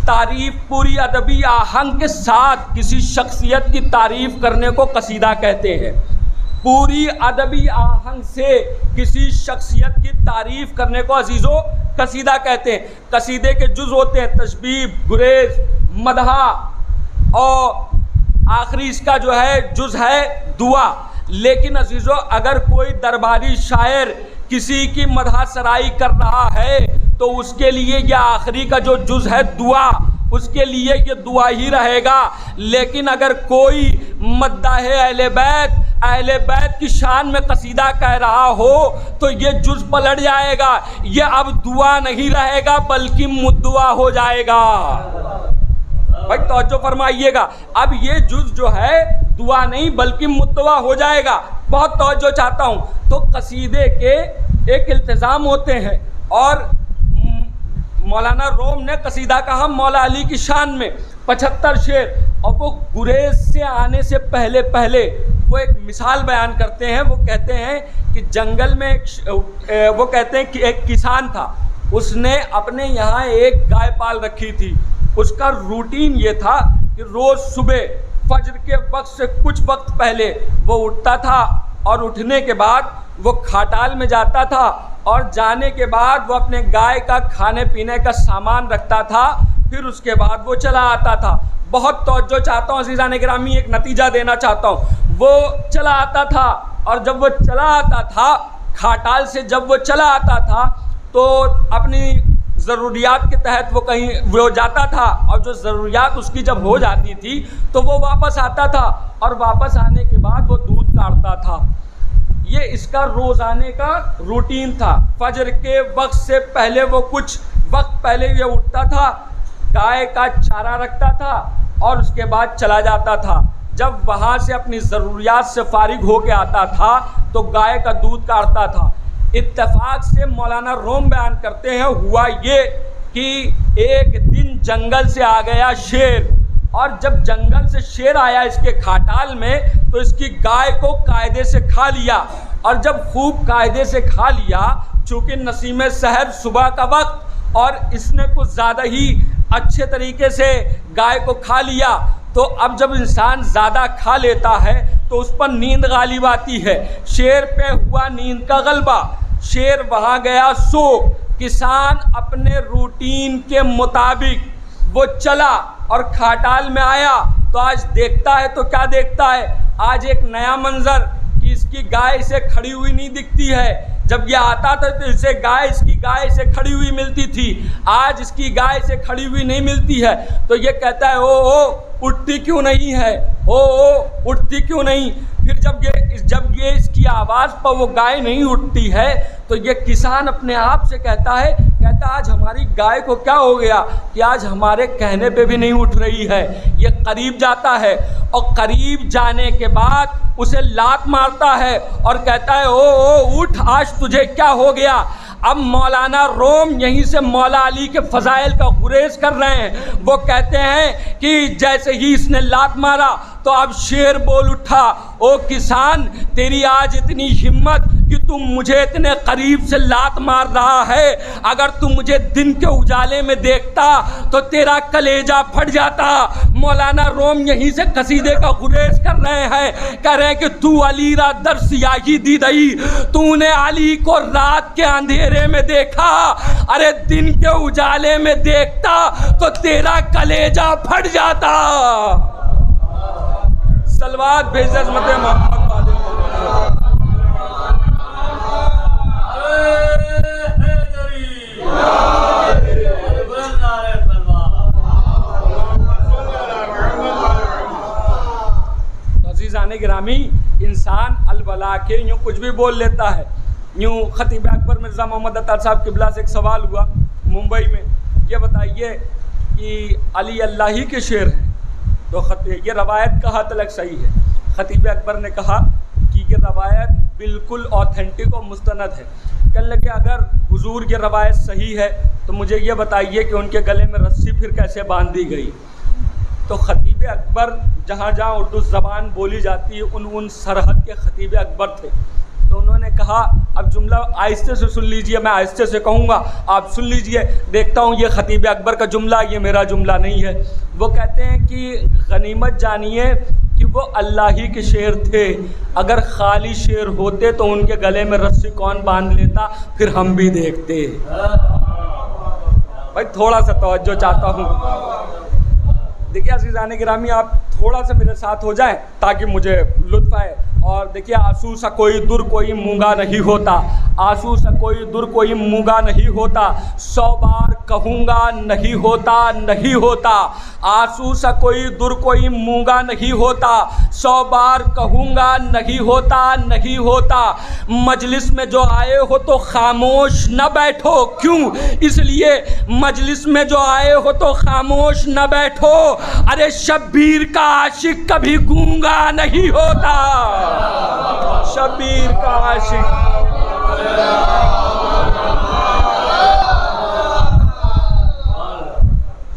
तारीफ़, पूरी अदबी आहंग के साथ किसी शख्सियत की तारीफ़ करने को कसीदा कहते हैं। पूरी अदबी आहंग से किसी शख्सियत की तारीफ़ करने को अजीज़ो कसीदा कहते हैं। कसीदे के जुज़ होते हैं तशबीह, गुरेज, मदहा, और आखिरी इसका जो है जुज़ है दुआ। लेकिन अजीज़ो अगर कोई दरबारी शायर किसी की मदहा सराई कर रहा है तो उसके लिए यह आखिरी का जो जुज़ है दुआ, उसके लिए ये दुआ ही रहेगा। लेकिन अगर कोई मद्दाहे अहले बैत की शान में कसीदा कह रहा हो तो ये जुज़ पलट जाएगा, ये अब दुआ नहीं रहेगा बल्कि मुद्दुआ हो जाएगा। भाई तवज्जो फरमाइएगा, अब ये जुज़ जो है दुआ नहीं बल्कि मुद्दुआ हो जाएगा। बहुत तवज्जो चाहता हूँ। तो कसीदे के एक इल्तिज़ाम होते हैं और मौलाना रोम ने कसीदा कहा मौला अली की शान में 75 शेर, और वो गुरेज से आने से पहले पहले वो एक मिसाल बयान करते हैं। वो कहते हैं कि जंगल में वो कहते हैं कि एक किसान था, उसने अपने यहाँ एक गाय पाल रखी थी। उसका रूटीन ये था कि रोज़ सुबह फज्र के वक्त से कुछ वक्त पहले वो उठता था और उठने के बाद वो खटाल में जाता था और जाने के बाद वो अपने गाय का खाने पीने का सामान रखता था, फिर उसके बाद वो चला आता था। बहुत तवज्जो चाहता हूँ अज़ीज़ान गिरामी, एक नतीजा देना चाहता हूँ। वो चला आता था और जब वो चला आता था खटाल से, जब वो चला आता था तो अपनी ज़रूरियात के तहत वो कहीं वो जाता था, और जो ज़रूरियात उसकी जब हो जाती थी तो वो वापस आता था, और वापस आने के बाद वो दूध काटता था। ये इसका रोज़ाने का रूटीन था। फजर के वक्त से पहले वो कुछ वक्त पहले ये उठता था, गाय का चारा रखता था और उसके बाद चला जाता था। जब वहाँ से अपनी ज़रूरियात से फारिग होके आता था तो गाय का दूध काटता था। इत्तेफाक से मौलाना रोम बयान करते हैं हुआ ये कि एक दिन जंगल से आ गया शेर, और जब जंगल से शेर आया इसके खटाल में तो इसकी गाय को कायदे से खा लिया, और जब खूब कायदे से खा लिया, चूँकि नसीम सहर सुबह का वक्त और इसने कुछ ज़्यादा ही अच्छे तरीके से गाय को खा लिया, तो अब जब इंसान ज़्यादा खा लेता है तो उस पर नींद गालिब आती है। शेर पे हुआ नींद का गलबा, शेर वहाँ गया सो। किसान अपने रूटीन के मुताबिक वो चला और खटाल में आया तो आज देखता है तो क्या देखता है, आज एक नया मंजर कि इसकी गाय इसे खड़ी हुई नहीं दिखती है। जब ये आता था तो इसकी गाय इसे खड़ी हुई मिलती थी, आज इसकी गाय इसे खड़ी हुई नहीं मिलती है। तो ये कहता है ओ उठती क्यों नहीं है, ओ उठती क्यों नहीं। फिर जब ये इसकी आवाज़ पर वो गाय नहीं उठती है तो ये किसान अपने आप से कहता आज हमारी गाय को क्या हो गया कि आज हमारे कहने पे भी नहीं उठ रही है। ये करीब जाता है और करीब जाने के बाद उसे लात मारता है और कहता है ओ उठ, आज तुझे क्या हो गया। अब मौलाना रोम यहीं से मौला अली के फ़ज़ाइल का गुरेज कर रहे हैं। वो कहते हैं कि जैसे ही इसने लात मारा तो अब शेर बोल उठा, ओ किसान तेरी आज इतनी हिम्मत कि तुम मुझे इतने करीब से लात मार रहा है, अगर तू मुझे दिन के उजाले में देखता तो तेरा कलेजा फट जाता। मौलाना रोम यहीं से कसीदे का गुरेज कर रहे हैं, कह रहे हैं कि तू अली रा दर सियाही दी दई, तूने अली को रात के अंधेरे में देखा, अरे दिन के उजाले में देखता तो तेरा कलेजा फट जाता। सलवात भेज अज़मत मोहम्मद अज़ीज़ान गिरामी, इंसान अलबला के यूँ कुछ भी बोल लेता है। यूँ खतीब अकबर मिर्ज़ा मोहम्मद अतार साहब किबला से एक सवाल हुआ मुंबई में, ये बताइए कि अली अल्लाह ही के शेर हैं, तो ये रवायत कहाँ तलक सही है। खतीब अकबर ने कहा कि ये रवायत बिल्कुल ऑथेंटिक और मुस्तनद है। कहने लगे अगर हुजूर ये रवायत सही है तो मुझे ये बताइए कि उनके गले में रस्सी फिर कैसे बांध दी गई। तो खतीब अकबर जहाँ जहाँ उर्दू ज़बान बोली जाती है उन सरहद के खतीब अकबर थे। तो उन्होंने कहा अब जुमला आहिस्ते से सुन लीजिए, मैं आहिस्ते से कहूँगा आप सुन लीजिए, देखता हूँ ये खतीब अकबर का जुमला, ये मेरा जुमला नहीं है। वो कहते हैं कि गनीमत जानिए कि वो अल्लाह ही के शेर थे। अगर खाली शेर होते तो उनके गले में रस्सी कौन बांध लेता, फिर हम भी देखते। भाई थोड़ा सा तवज्जो चाहता हूँ। देखिए अज़ीज़ान गिरामी, आप थोड़ा सा मेरे साथ हो जाएं ताकि मुझे लुत्फ़ आए। और देखिए, आंसू सा कोई दुर कोई मूंगा नहीं होता, आंसू सा कोई दुर कोई मूंगा नहीं होता, 100 बार कहूँगा नहीं होता नहीं होता। आंसू सा कोई दुर कोई मूंगा नहीं होता, 100 बार कहूँगा नहीं होता नहीं होता। मजलिस में जो आए हो तो खामोश न बैठो, क्यों? इसलिए मजलिस में जो आए हो तो खामोश न बैठो। अरे शब्बीर का आशिक कभी गूंगा नहीं होता, शब्बीर का आशिक।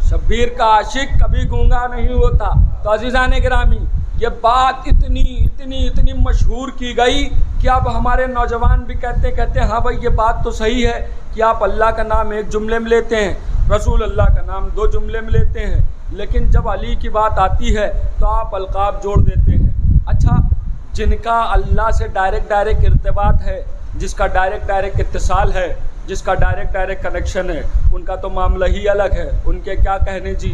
शब्बीर का आशिक कभी गूंगा नहीं होता। तो अज़ीज़ान गिरामी, ये बात इतनी मशहूर की गई कि अब हमारे नौजवान भी कहते हैं हाँ भाई ये बात तो सही है कि आप अल्लाह का नाम एक जुमले में लेते हैं, रसूल अल्लाह का नाम 2 जुमले में लेते हैं, लेकिन जब अली की बात आती है तो आप अलकाब जोड़ देते हैं। अच्छा, जिनका अल्लाह से डायरेक्ट इर्तिबात है, जिसका डायरेक्ट इत्तिसाल है, जिसका डायरेक्ट कनेक्शन है, उनका तो मामला ही अलग है, उनके क्या कहने जी।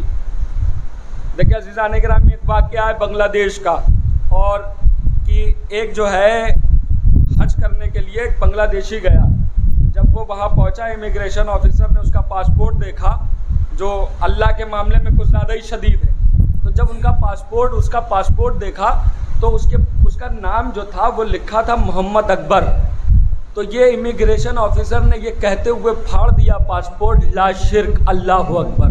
देखिए अज़ीज़ान गिरामी, एक वाक़या है बांग्लादेश का, और कि एक जो है हज करने के लिए एक बांग्लादेशी गया। जब वो वहाँ पहुँचा, इमिग्रेशन ऑफिसर ने उसका पासपोर्ट देखा, जो अल्लाह के मामले में कुछ ज़्यादा ही शदीद है। तो जब उसका पासपोर्ट देखा तो उसका नाम जो था वो लिखा था मोहम्मद अकबर। तो ये इमिग्रेशन ऑफिसर ने ये कहते हुए फाड़ दिया पासपोर्ट, ला शिर्क अल्लाहु अकबर।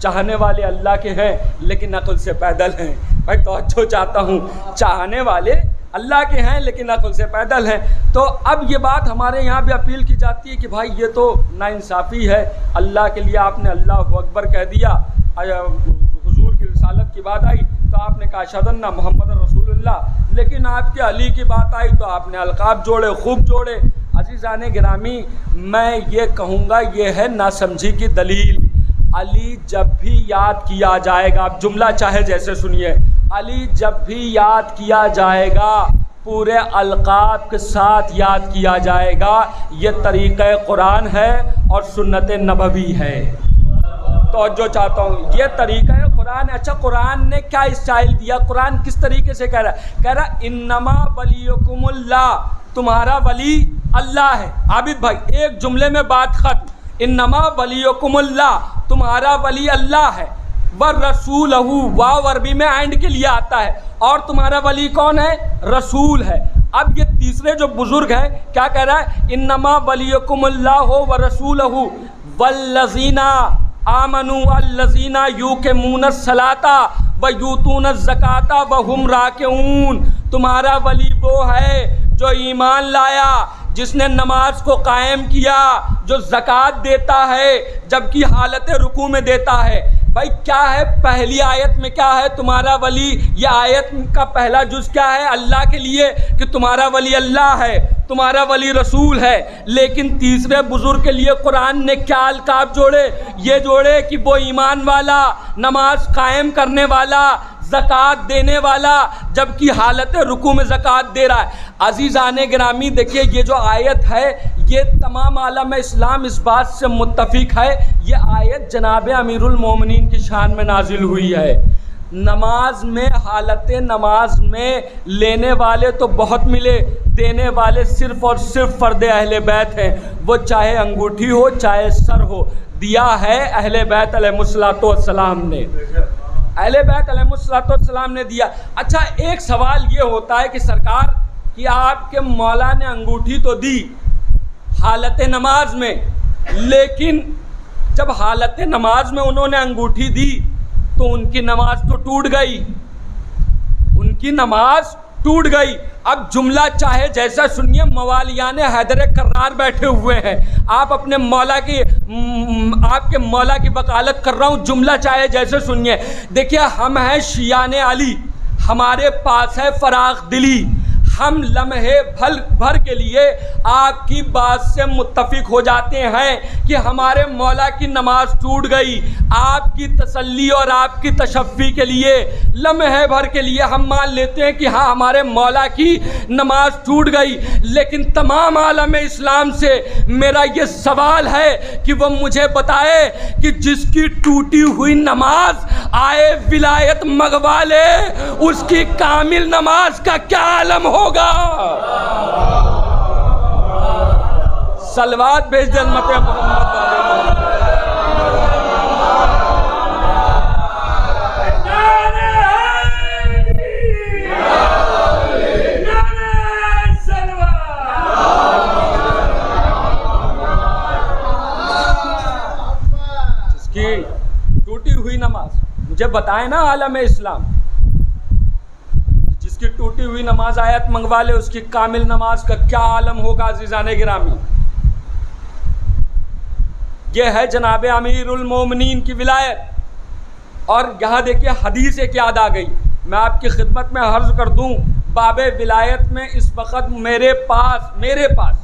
चाहने वाले अल्लाह के हैं लेकिन अक्ल से पैदल हैं। भाई तवज्जो चाहता हूँ, चाहने वाले अल्लाह के हैं लेकिन अक्ल से पैदल हैं। तो अब ये बात हमारे यहाँ भी अपील की जाती है कि भाई ये तो नाइंसाफ़ी है, अल्लाह के लिए आपने अल्लाहु अकबर कह दिया, हुजूर की रिसालत की बात आई तो आपने कहा अशहदु अन्ना मुहम्मदन रसूलुल्लाह, लेकिन आपके अली की बात आई तो आपने अलकाब जोड़े, खूब जोड़े। अज़ीज़ान गिरामी, मैं ये कहूँगा ये है नासमझी की दलील। अली जब भी याद किया जाएगा, आप जुमला चाहे जैसे सुनिए, अली जब भी याद किया जाएगा पूरे अलकाब के साथ याद किया जाएगा। ये तरीक़ा कुरान है और सुन्नत नबवी है। तो जो चाहता हूँ ये तरीक़ा है कुरान। अच्छा, कुरान ने क्या स्टाइल दिया, कुरान किस तरीके से कह रहा इन्नमा वलियुकुमुल्लाह, तुम्हारा वली अल्लाह है। आबिद भाई एक जुमले में बात खत्म। इन्नमा वलियुकुमुल्लाह, तुम्हारा वली अल्लाह है। वर रसूलहू, वाव अरबी में एंड के लिए आता है, और तुम्हारा वली कौन है? रसूल है। अब ये तीसरे जो बुजुर्ग हैं क्या कह रहा है? इन्नमा वलियुकुमुल्लाह व रसूलहू वल्लज़ीना आमनू अल्लज़ीना युक़ीमूनस सलाता व यूतूनज़ ज़काता व हुम राकिऊन। तुम्हारा वली वो है जो ईमान लाया, जिसने नमाज को कायम किया, जो ज़कात देता है जबकि हालत रुकू में देता है। भाई क्या है पहली आयत में, क्या है तुम्हारा वली? यह आयत का पहला जुज़ क्या है अल्लाह के लिए कि तुम्हारा वली अल्लाह है, तुम्हारा वली रसूल है। लेकिन तीसरे बुजुर्ग के लिए कुरान ने क्या अलकाब जोड़े? ये जोड़े कि वो ईमान वाला, नमाज कायम करने वाला, ज़कात देने वाला, जबकि हालत रुकू में ज़कात दे रहा है। अज़ीज़ान गिरामी, देखिए ये जो आयत है ये तमाम आलम इस्लाम इस बात से मुत्तफ़िक है, ये आयत जनाब अमीरुल मोमिनीन की शान में नाजिल हुई है। नमाज में, हालत नमाज में लेने वाले तो बहुत मिले, देने वाले सिर्फ़ और सिर्फ फ़र्द अहले बैत हैं। वो चाहे अंगूठी हो चाहे सर हो, दिया है अहले बैत अलैहिमुस्सलातु वस्सलाम ने, अहले बैत अलैहिमुस्सलातु वस्सलाम ने दिया। अच्छा, एक सवाल ये होता है कि सरकार कि आपके मौला ने अंगूठी तो दी हालत नमाज में, लेकिन जब हालत नमाज में उन्होंने अंगूठी दी तो उनकी नमाज तो टूट गई, उनकी नमाज टूट गई। अब जुमला चाहे जैसा सुनिए, मवालियान हैदर कर्रार बैठे हुए हैं, आप अपने मौला की, आपके मौला की वकालत कर रहा हूँ, जुमला चाहे जैसे सुनिए। देखिए हम हैं शियाने अली, हमारे पास है फराख दिली, हम लम्हे भर के लिए आपकी बात से मुत्तफिक हो जाते हैं कि हमारे मौला की नमाज टूट गई। आपकी तसल्ली और आपकी तशफ़ी के लिए लम्हे भर के लिए हम मान लेते हैं कि हाँ हमारे मौला की नमाज टूट गई। लेकिन तमाम आलम इस्लाम से मेरा ये सवाल है कि वो मुझे बताए कि जिसकी टूटी हुई नमाज आए विलायत मंगवा ले, उसकी कामिल नमाज का क्या आलम होगा। सलवात भेज दे मोहम्मद। जिसकी टूटी हुई नमाज, मुझे बताए ना आलम इस्लाम, जिसकी टूटी हुई नमाज आयत मंगवा ले, उसकी कामिल नमाज का क्या आलम होगा। अज़ीज़ाने गिरामी, ये है जनाब अमीरुल मोमिनीन की विलायत। और यहाँ देखिए हदीस एक याद आ गई, मैं आपकी खिदमत में अर्ज़ कर दूँ। बाबे विलायत में इस वक्त मेरे पास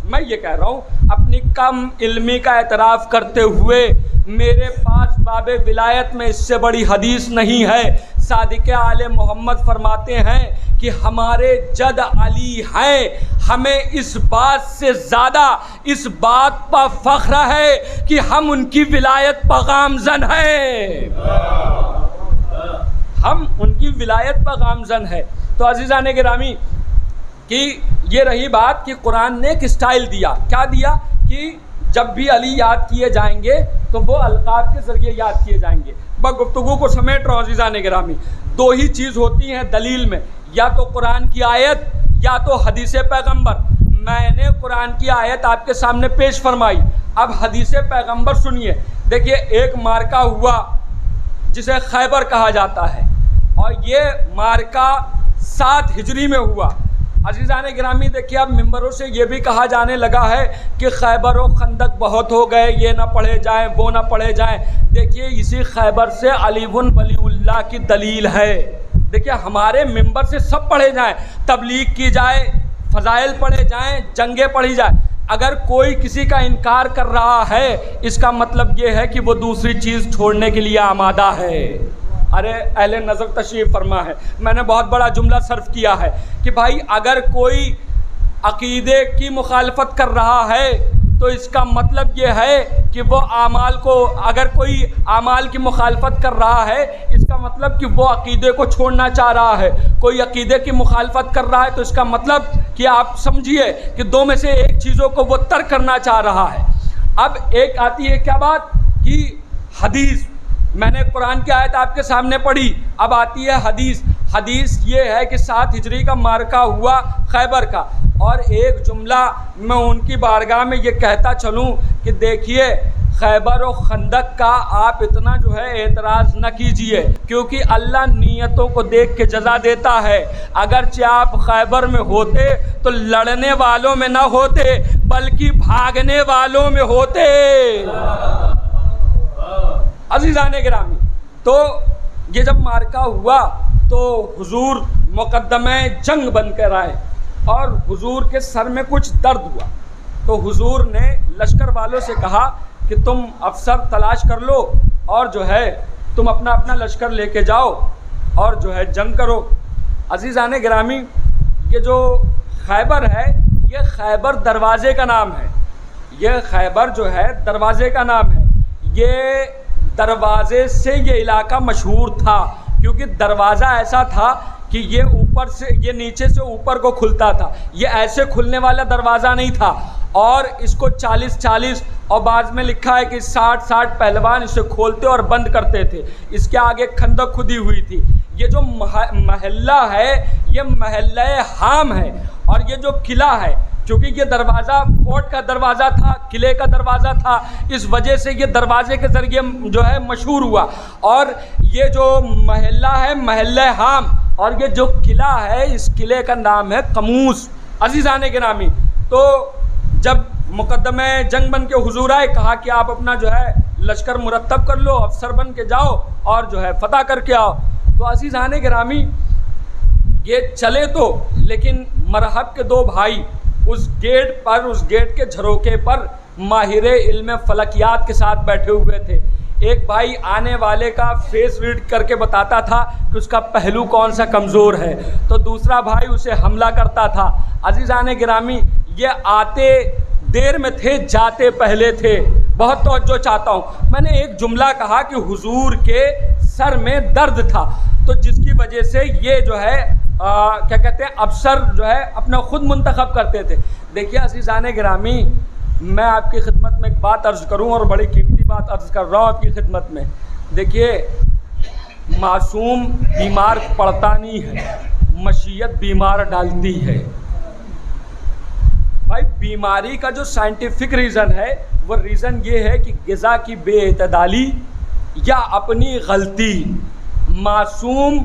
मैं ये कह रहा हूँ अपनी कम इल्मी का एतराफ़ करते हुए, मेरे पास बाबे विलायत में इससे बड़ी हदीस नहीं है। सादिक़े आले मोहम्मद फरमाते हैं कि हमारे जद अली हैं, हमें इस बात से ज़्यादा इस बात पर फ़ख्र है कि हम उनकी विलायत पर गामज़न हैं, हम उनकी विलायत पर गामज़न है। तो अज़ीज़ाने गिरामी कि ये रही बात कि कुरान ने एक स्टाइल दिया, क्या दिया कि जब भी अली याद किए जाएंगे तो वो अलकाब के ज़रिए याद किए जाएंगे। बस गुफ्तगू को समेट रहा हूँ अज़ीज़ाने गिरामी, दो ही चीज़ होती हैं दलील में, या तो कुरान की आयत या तो हदीस पैगंबर। मैंने कुरान की आयत आपके सामने पेश फरमाई, अब हदीस पैगंबर सुनिए। देखिए एक मार्का हुआ जिसे खैबर कहा जाता है, और ये मार्का 7 हिजरी में हुआ। अज़ीज़ाने गिरामी देखिए अब मिंबरों से ये भी कहा जाने लगा है कि खैबर और खंदक बहुत हो गए, ये ना पढ़े जाएं, वो ना पढ़े जाएं। देखिए इसी खैबर से अलीउन वलीउल्लाह की दलील है। देखिए हमारे मिंबर से सब पढ़े जाएं, तबलीग की जाए, फ़ज़ाइल पढ़े जाएं, जंगें पढ़ी जाए। अगर कोई किसी का इनकार कर रहा है, इसका मतलब ये है कि वो दूसरी चीज़ छोड़ने के लिए आमादा है। अरे अहले नज़र तशरीफ़ फरमा है, मैंने बहुत बड़ा जुमला सर्फ किया है कि भाई अगर कोई अक़ीदे की मुखालफत कर रहा है तो इसका मतलब ये है कि वो आमाल को, अगर कोई आमाल की मुखालफत कर रहा है इसका मतलब कि वो अक़ीदे को छोड़ना चाह रहा है। कोई अक़ीदे की मुखालफत कर रहा है तो इसका मतलब कि आप समझिए कि दो में से एक चीज़ों को वो तर्क करना चाह रहा है। अब एक आती है क्या बात कि हदीस, मैंने कुरान की आयत आपके सामने पढ़ी, अब आती है हदीस। हदीस ये है कि 7 हिजरी का मार्का हुआ खैबर का, और एक जुमला मैं उनकी बारगाह में ये कहता चलूँ कि देखिए खैबर और खंदक का आप इतना जो है एतराज़ न कीजिए, क्योंकि अल्लाह नीयतों को देख के जज़ा देता है। अगरचे आप खैबर में होते तो लड़ने वालों में न होते बल्कि भागने वालों में होते। अज़ीज़ाने गिरामी, तो ये जब मार्का हुआ तो हुजूर मुक़द्दमे जंग बन कर आए और हुजूर के सर में कुछ दर्द हुआ, तो हुजूर ने लश्कर वालों से कहा कि तुम अफसर तलाश कर लो और जो है तुम अपना अपना लश्कर लेके जाओ और जो है जंग करो। अज़ीज़ाने गिरामी, ये जो खैबर है ये खैबर दरवाज़े का नाम है, ये खैबर जो है दरवाज़े का नाम है। ये दरवाज़े से ये इलाका मशहूर था, क्योंकि दरवाज़ा ऐसा था कि ये ऊपर से, ये नीचे से ऊपर को खुलता था, ये ऐसे खुलने वाला दरवाज़ा नहीं था। और इसको 40-40 और बाद में लिखा है कि 60-60 पहलवान इसे खोलते और बंद करते थे। इसके आगे खंदक खुदी हुई थी। ये जो महल्ला है ये महल्ला हाम है, और ये जो किला है, क्योंकि ये दरवाज़ा फोर्ट का दरवाज़ा था, किले का दरवाज़ा था, इस वजह से ये दरवाज़े के ज़रिए जो है मशहूर हुआ। और ये जो महल्ला है महल्ला हाम, और ये जो किला है इस किले का नाम है कमूस। अज़ीज़ाने गिरामी, तो जब मुक़द्दमे जंग बन के हुजूर आए, कहा कि आप अपना जो है लश्कर मुरतब कर लो, अफसर बन के जाओ और जो है फ़तह करके आओ। तो अज़ीज़ाने गिरामी, ये चले तो, लेकिन मरहब के दो भाई उस गेट के झरोके पर माहिर इल्म फलकियात के साथ बैठे हुए थे। एक भाई आने वाले का फेस रीड करके बताता था कि उसका पहलू कौन सा कमज़ोर है, तो दूसरा भाई उसे हमला करता था। अज़ीज़ान गिरामी, ये आते देर में थे, जाते पहले थे। बहुत तवज्जो चाहता हूँ। मैंने एक जुमला कहा कि हुजूर के सर में दर्द था, तो जिसकी वजह से ये जो है क्या कहते हैं, अफसर जो है अपना खुद मुंतखब करते थे। देखिए अज़ीज़ान गिरामी, मैं आपकी खिदमत में एक बात अर्ज़ करूं और बड़ी कीमती बात अर्ज़ कर रहा हूं आपकी खिदमत में। देखिए, मासूम बीमार पड़ता नहीं है, मशीयत बीमार डालती है। भाई, बीमारी का जो साइंटिफिक रीज़न है वो रीज़न ये है कि ग़िज़ा की बेइतदाली या अपनी गलती। मासूम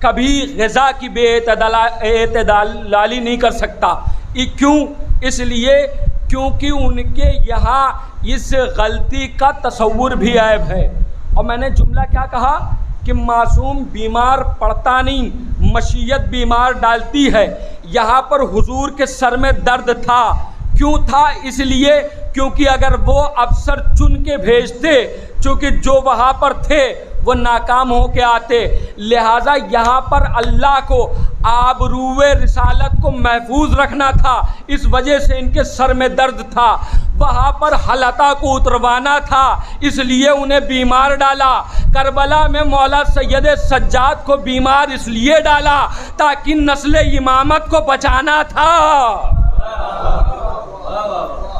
कभी ग़िज़ा की बेइतदाली नहीं कर सकता। क्यों? इसलिए क्योंकि उनके यहाँ इस गलती का तसव्वुर भी ऐब है। और मैंने जुमला क्या कहा कि मासूम बीमार पड़ता नहीं, मशीयत बीमार डालती है। यहाँ पर हुजूर के सर में दर्द था। क्यों था? इसलिए क्योंकि अगर वो अफसर चुन के भेजते, चूँकि जो वहाँ पर थे वो नाकाम हो के आते, लिहाजा यहाँ पर अल्लाह को आबरूए रिसालत को महफूज रखना था। इस वजह से इनके सर में दर्द था। वहाँ पर हलता को उतरवाना था, इसलिए उन्हें बीमार डाला। करबला में मौला सैयद सज्जाद को बीमार इसलिए डाला ताकि नस्ल इमामत को बचाना था।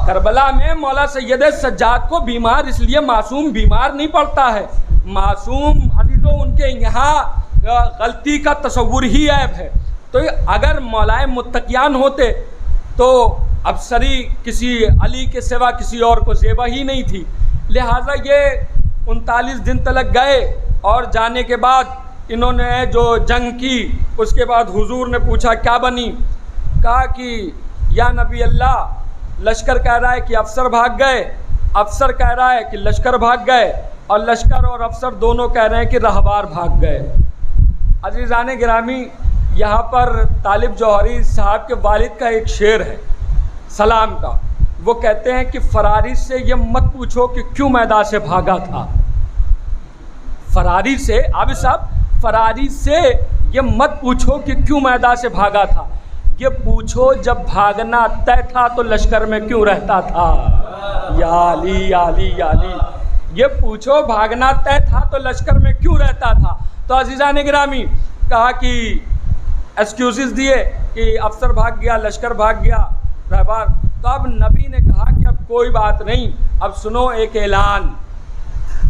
करबला में मौला सैयद सज्जाद को बीमार इसलिए, मासूम बीमार नहीं पड़ता है। मासूम अजीज़ों, उनके यहाँ गलती का तसव्वुर ही ऐब है। तो अगर मौलाए मुत्तकियान होते तो अफसरी किसी अली के सिवा किसी और को ज़ेबा ही नहीं थी। लिहाजा ये 39 दिन तलक गए और जाने के बाद इन्होंने जो जंग की, उसके बाद हुजूर ने पूछा क्या बनी? कहा कि या नबी अल्लाह, लश्कर कह रहा है कि अफसर भाग गए, अफसर कह रहा है कि लश्कर भाग गए, और लश्कर और अफसर दोनों कह रहे हैं कि रहबार भाग गए। अज़ीज़ान गिरामी, यहाँ पर तालिब जौहरी साहब के वालिद का एक शेर है सलाम का। वो कहते हैं कि फरारी से ये मत पूछो कि क्यों मैदान से भागा था। फरारी से, आबिद साहब, फरारी से ये मत पूछो कि क्यों मैदान से भागा था, ये पूछो जब भागना तय था तो लश्कर में क्यों रहता था। या अली, या अली, या अली। ये पूछो भागना तय था तो लश्कर में क्यों रहता था। तो अज़ीज़ान गिरामी, कहा कि एक्सक्यूज़ दिए कि अफसर भाग गया, लश्कर भाग गया, रहबार। तो अब नबी ने कहा कि अब कोई बात नहीं, अब सुनो एक ऐलान।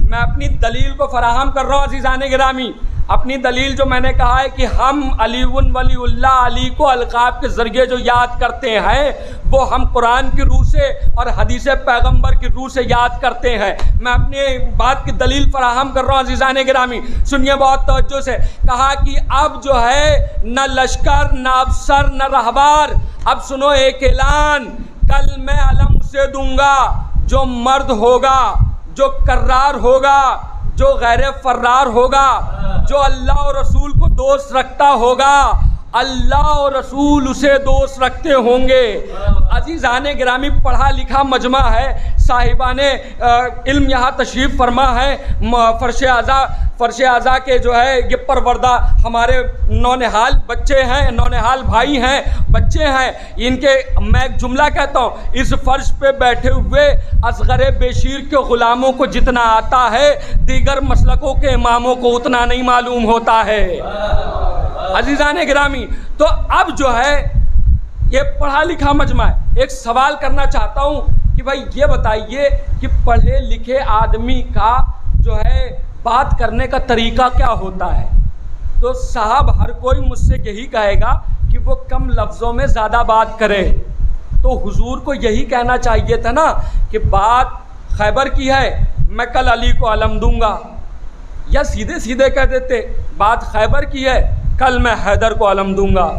मैं अपनी दलील को फराहम कर रहा हूँ अज़ीज़ान गिरामी। अपनी दलील जो मैंने कहा है कि हम अलीउन वलीउल्लाह, अली को अलकाब के ज़रिए जो याद करते हैं वो हम कुरान की रूह से और हदीस पैगंबर की रूह से याद करते हैं। मैं अपनी बात की दलील फराहम कर रहा हूँ अज़ीज़ान गिरामी, सुनिए बहुत तवज्जो से। कहा कि अब जो है न लश्कर, न अफसर, न रहबार, अब सुनो एक ऐलान। कल मैं अलम उसे दूंगा जो मर्द होगा, जो कर्रार होगा, जो गैर फर्रार होगा, जो अल्लाह और रसूल को दोस्त रखता होगा, अल्लाह और रसूल उसे दोस्त रखते होंगे। अज़ीज़ान गिरामी, पढ़ा लिखा मजमा है, साहिबाने इल्म यहाँ तशरीफ़ फरमा है। फ़र्श आज़ा के जो है ये परवरदा हमारे नौनिहाल बच्चे हैं, नौनिहाल भाई हैं, बच्चे हैं। इनके मैं एक जुमला कहता हूँ, इस फ़र्श पे बैठे हुए असग़र बेशीर के ग़ुलामों को जितना आता है, दीगर मसलकों के इमामों को उतना नहीं मालूम होता है। अज़ीज़ान गिरामी, तो अब जो है ये पढ़ा लिखा मजमा है। एक सवाल करना चाहता हूँ कि भाई ये बताइए कि पढ़े लिखे आदमी का जो है बात करने का तरीका क्या होता है? तो साहब, हर कोई मुझसे यही कहेगा कि वो कम लफ्ज़ों में ज़्यादा बात करे। तो हुजूर को यही कहना चाहिए था ना कि बात खैबर की है, मैं कल अली को अलम दूंगा, या सीधे सीधे कह देते बात खैबर की है, कल मैं हैदर को अलम दूंगा।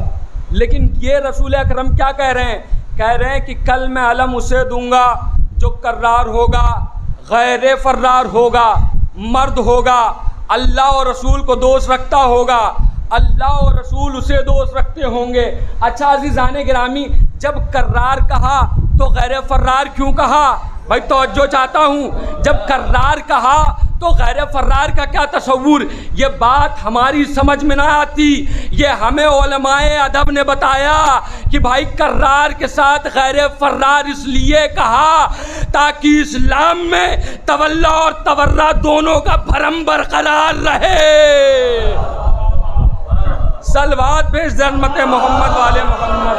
लेकिन ये रसूल अकरम क्या कह रहे हैं? कह रहे हैं कि कल मैं अलम उसे दूंगा जो कर्रार होगा, गैर फर्रार होगा, मर्द होगा, अल्लाह और रसूल को दोस्त रखता होगा, अल्लाह और रसूल उसे दोस्त रखते होंगे। अच्छा अज़ीज़ान गिरामी, जब कर्रार कहा तो गैर फर्रार क्यों कहा? भाई तवज्जो चाहता हूँ। जब कर्रार कहा तो गैर फर्रार का क्या तसव्वुर? ये बात हमारी समझ में ना आती। ये हमें उलमाए अदब ने बताया कि भाई कर्रार के साथ गैर फर्रार इसलिए कहा ताकि इस्लाम में तवल्ला और तवर्रा दोनों का भरम बरकरार रहे। सलवात भेज जन्मत मोहम्मद वाले मोहम्मद।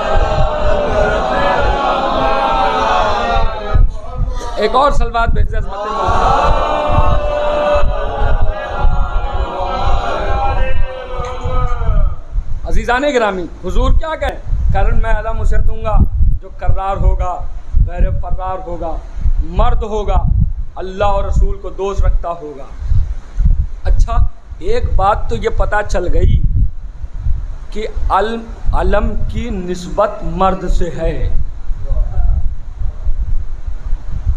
एक और सलवात भेज जन्मत मोहम्मद। अज़ीज़ाने गिरामी, हुजूर क्या कहें? कारण मैं अलम उसे दूंगा जो कर्रार होगा, गैर फर्रार होगा, मर्द होगा, अल्लाह और रसूल को दोस्त रखता होगा। अच्छा, एक बात तो ये पता चल गई कि अलम की निस्बत मर्द से है।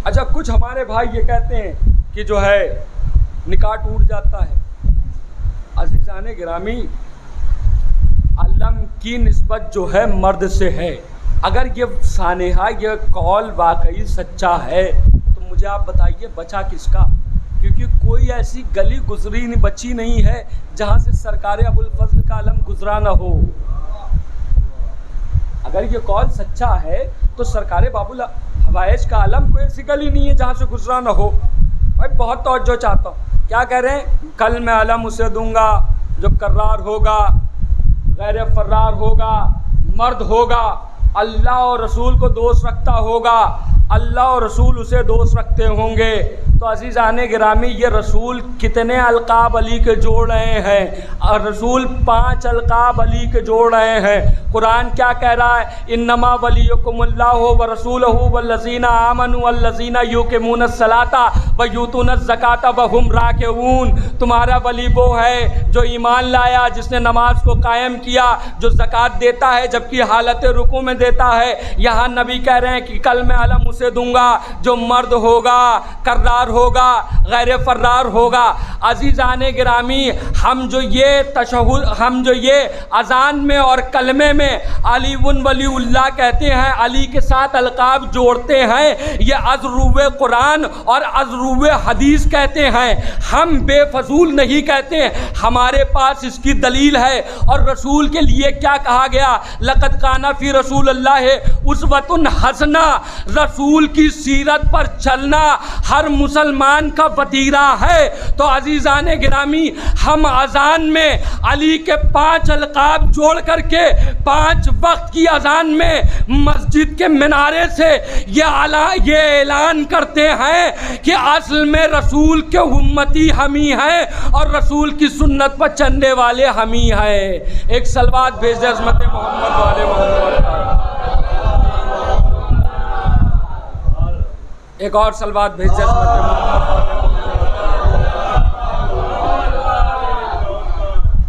अच्छा, कुछ हमारे भाई ये कहते हैं कि जो है निकाह टूट जाता है। अज़ीज़ाने गिरामी, अलम की निस्बत जो है मर्द से है। अगर ये सानेहा, ये कौल वाकई सच्चा है तो मुझे आप बताइए बचा किसका? क्योंकि कोई ऐसी गली गुजरी बची नहीं है जहाँ से सरकार अबुल फजल का अलम गुजरा ना हो। अगर ये कौल सच्चा है तो सरकार बाबुल हवाइज का अलम कोई ऐसी गली नहीं है जहाँ से गुजरा ना हो। भाई बहुत तवज्जो चाहता हूँ। क्या कह रहे हैं? कल मैं अलम उसे दूंगा जो कर्रार होगा, गैर फर्रार होगा, मर्द होगा, अल्लाह और रसूल को दोस्त रखता होगा, अल्लाह और रसूल उसे दोस्त रखते होंगे। तो अज़ीज़ाने गिरामी, ये रसूल कितने अलकाब अली के जोड़ रहे हैं? और रसूल 5 अलकाब अली के जोड़ रहे हैं। कुरान क्या कह रहा है? इन्नमा वलियुकुमुल्लाहु व रसूलुहु वल्लज़ीना आमनु वल्लज़ीना युक़ीमूनस सलाता व यूतूनज़ ज़काता व हुम राकिऊन। तुम्हारा वली वो है जो ईमान लाया, जिसने नमाज को कायम किया, जो ज़कात देता है जबकि हालत रुकू में देता है। यहाँ नबी कह रहे हैं कि कल मैं अलम उसे दूंगा जो मर्द होगा, कर्रार होगा, गैर फर्रार होगा। अज़ीज़ाने गिरामी, हम जो ये अज़ान में और कलमे में अली वलीउल्लाह कहते हैं, अली के साथ अलकाब जोड़ते हैं, ये अज़रुवे कुरान और अज़रुवे हदीस कहते हैं। हम बेफजूल नहीं कहते, हमारे पास इसकी दलील है। और रसूल के लिए क्या कहा गया? लक़द काना फ़ी रसूलिल्लाह उस्वतुन हसना। रसूल की सीरत पर चलना हर मुसलमान का वतीरा है। तो अज़ीज़ाने गिरामी, हम अज़ान में अली के 5 अलकाब जोड़ करके 5 वक्त की अज़ान में मस्जिद के मिनारे से ये ऐलान करते हैं कि असल में रसूल के उम्मती हम ही हैं और रसूल की सुन्नत पर चलने वाले हम ही हैं। एक सलवात भेज दे अज़मत मोहम्मद वाले मोहम्मद। एक और सलवात भेज दे अज़मत मोहम्मद।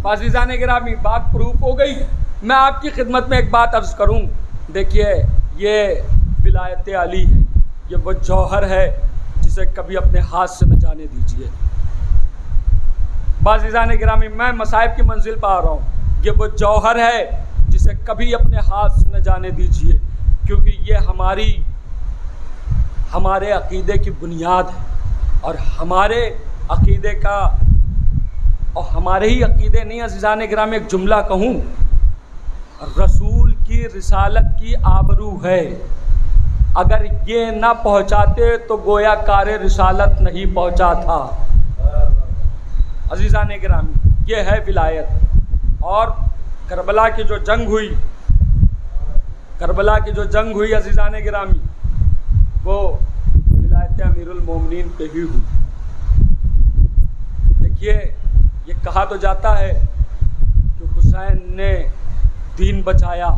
अज़ीज़ाने गिरामी, बात प्रूफ हो गई। मैं आपकी खिदमत में एक बात अर्ज़ करूं। देखिए, ये विलायत अली है, ये वो जौहर है जिसे कभी अपने हाथ से न जाने दीजिए। अज़ीज़ाने गिरामी, मैं मसाइब की मंजिल पर आ रहा हूँ। ये वो जौहर है जिसे कभी अपने हाथ से न जाने दीजिए, क्योंकि ये हमारे अक़ीदे की बुनियाद है। और हमारे अक़ीदे का, और हमारे ही अक़ीदे नहीं अज़ीज़ाने गिरामी, एक जुमला कहूँ, रसूल की रिसालत की आबरू है। अगर ये ना पहुँचाते तो गोया कार रिसालत नहीं पहुँचा था। अज़ीज़ाने गिरामी, ये है विलायत। और करबला की जो जंग हुई अज़ीज़ाने गिरामी, वो विलायत अमीरुल मोमिनीन पे ही हुई। देखिए, ये कहा तो जाता है कि हुसैन ने दीन बचाया,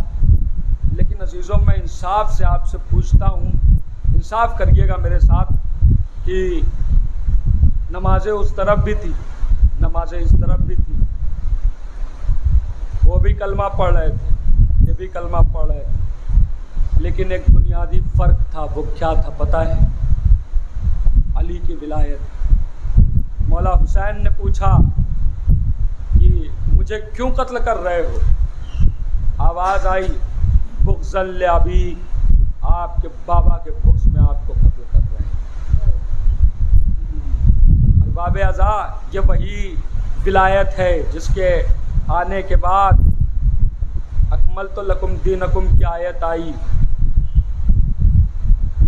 लेकिन अजीज़ों, मैं इंसाफ से आपसे पूछता हूँ, इंसाफ करिएगा मेरे साथ, कि नमाज़ें उस तरफ भी थी, नमाज़ें इस तरफ भी थी। वो भी कलमा पढ़ रहे थे, ये भी कलमा पढ़ रहे थे, लेकिन एक बुनियादी फ़र्क था। वो क्या था पता है? अली की विलायत। मौला हुसैन ने पूछा कि मुझे क्यों कत्ल कर रहे हो? आवाज़ आई, बुग़्ज़न लिअबी, आपके बाबा के बुग़्ज़ में आपको कत्ल कर रहे हैं। अरबाब अज़ा, ये वही विलायत है जिसके आने के बाद अकमलतु लकुम दीनकुम की आयत आई।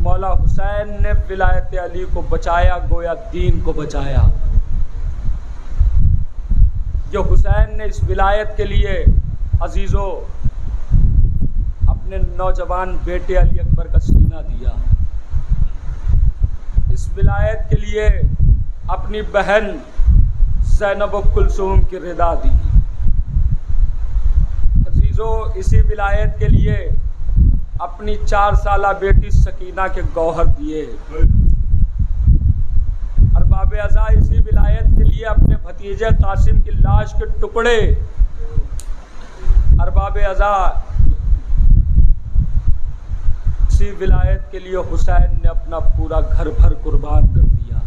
मौला हुसैन ने विलायत अली को बचाया, गोया दीन को बचाया। जो हुसैन ने इस विलायत के लिए अजीज़ों अपने नौजवान बेटे अली अकबर का सीना दिया, इस विलायत के लिए अपनी बहन ज़ैनब कुलसूम की रिदा दी। अजीज़ों, इसी विलायत के लिए अपनी 4 साला बेटी सकीना के गौहर दिए। अरबाब अज़ा, इसी विलायत के लिए अपने भतीजे कासिम की लाश के टुकड़े। अरबाब अज़ा, इसी विलायत के लिए हुसैन ने अपना पूरा घर भर कुर्बान कर दिया।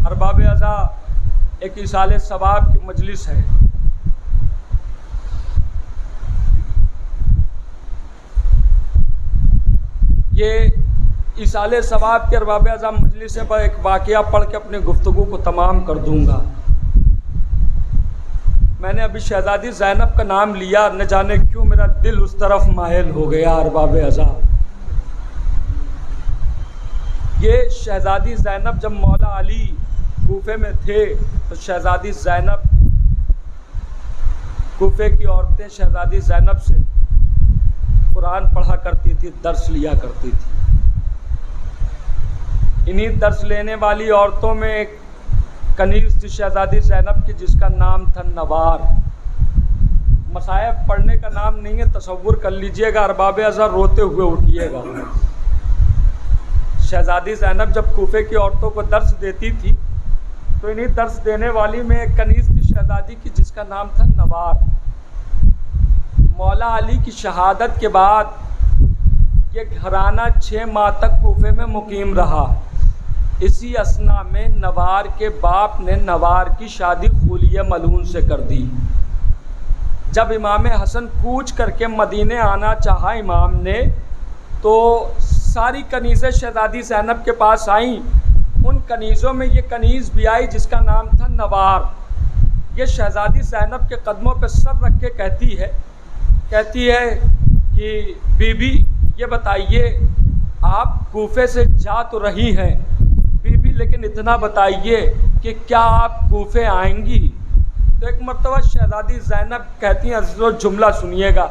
अरबाब अज़ा, एक इसाले सवाब की मजलिस है। ये इसाले सवाब के अरबाब अज़ा मजलिस से पर एक वाक़या पढ़ के अपनी गुफ्तगू को तमाम कर दूंगा। मैंने अभी शहज़ादी ज़ैनब का नाम लिया, न जाने क्यों मेरा दिल उस तरफ माहिल हो गया। अरबाब अज़ा, ये शहज़ादी ज़ैनब जब मौला अली कूफे में थे तो शहज़ादी ज़ैनब, कूफे की औरतें शहज़ादी ज़ैनब से कुरान पढ़ा करती थी, दर्स लिया करती थी। इन्हीं दर्स लेने वाली औरतों में एक कनीज़ थी शहज़ादी ज़ैनब की, जिसका नाम था नवार। मसायब पढ़ने का नाम नहीं है, तसव्वुर कर लीजिएगा। अरबाब अज़ा, रोते हुए उठिएगा। शहज़ादी ज़ैनब जब कूफे की औरतों को दर्स देती थी तो इन्हीं दर्स देने वाली में एक कनीज़ थी शहज़ादी की, जिसका नाम था नवार। मौला अली की शहादत के बाद ये घराना 6 माह तक कूफे में मुकीम रहा। इसी असना में नवार के बाप ने नवार की शादी खुलिया मलून से कर दी। जब इमाम हसन कूच करके मदीने आना चाहा इमाम ने, तो सारी कनीज़ें शहज़ादी ज़ैनब के पास आईं। उन कनीज़ों में ये कनीज़ भी आई जिसका नाम था नवार। ये शहज़ादी ज़ैनब के कदमों पे सर रख के कहती है कि बीबी, ये बताइए, आप कूफे से जा तो रही हैं बीबी, लेकिन इतना बताइए कि क्या आप कूफे आएंगी? तो एक मरतबा शहज़ादी ज़ैनब कहती हैं, अज़ीज़ों जुमला सुनिएगा,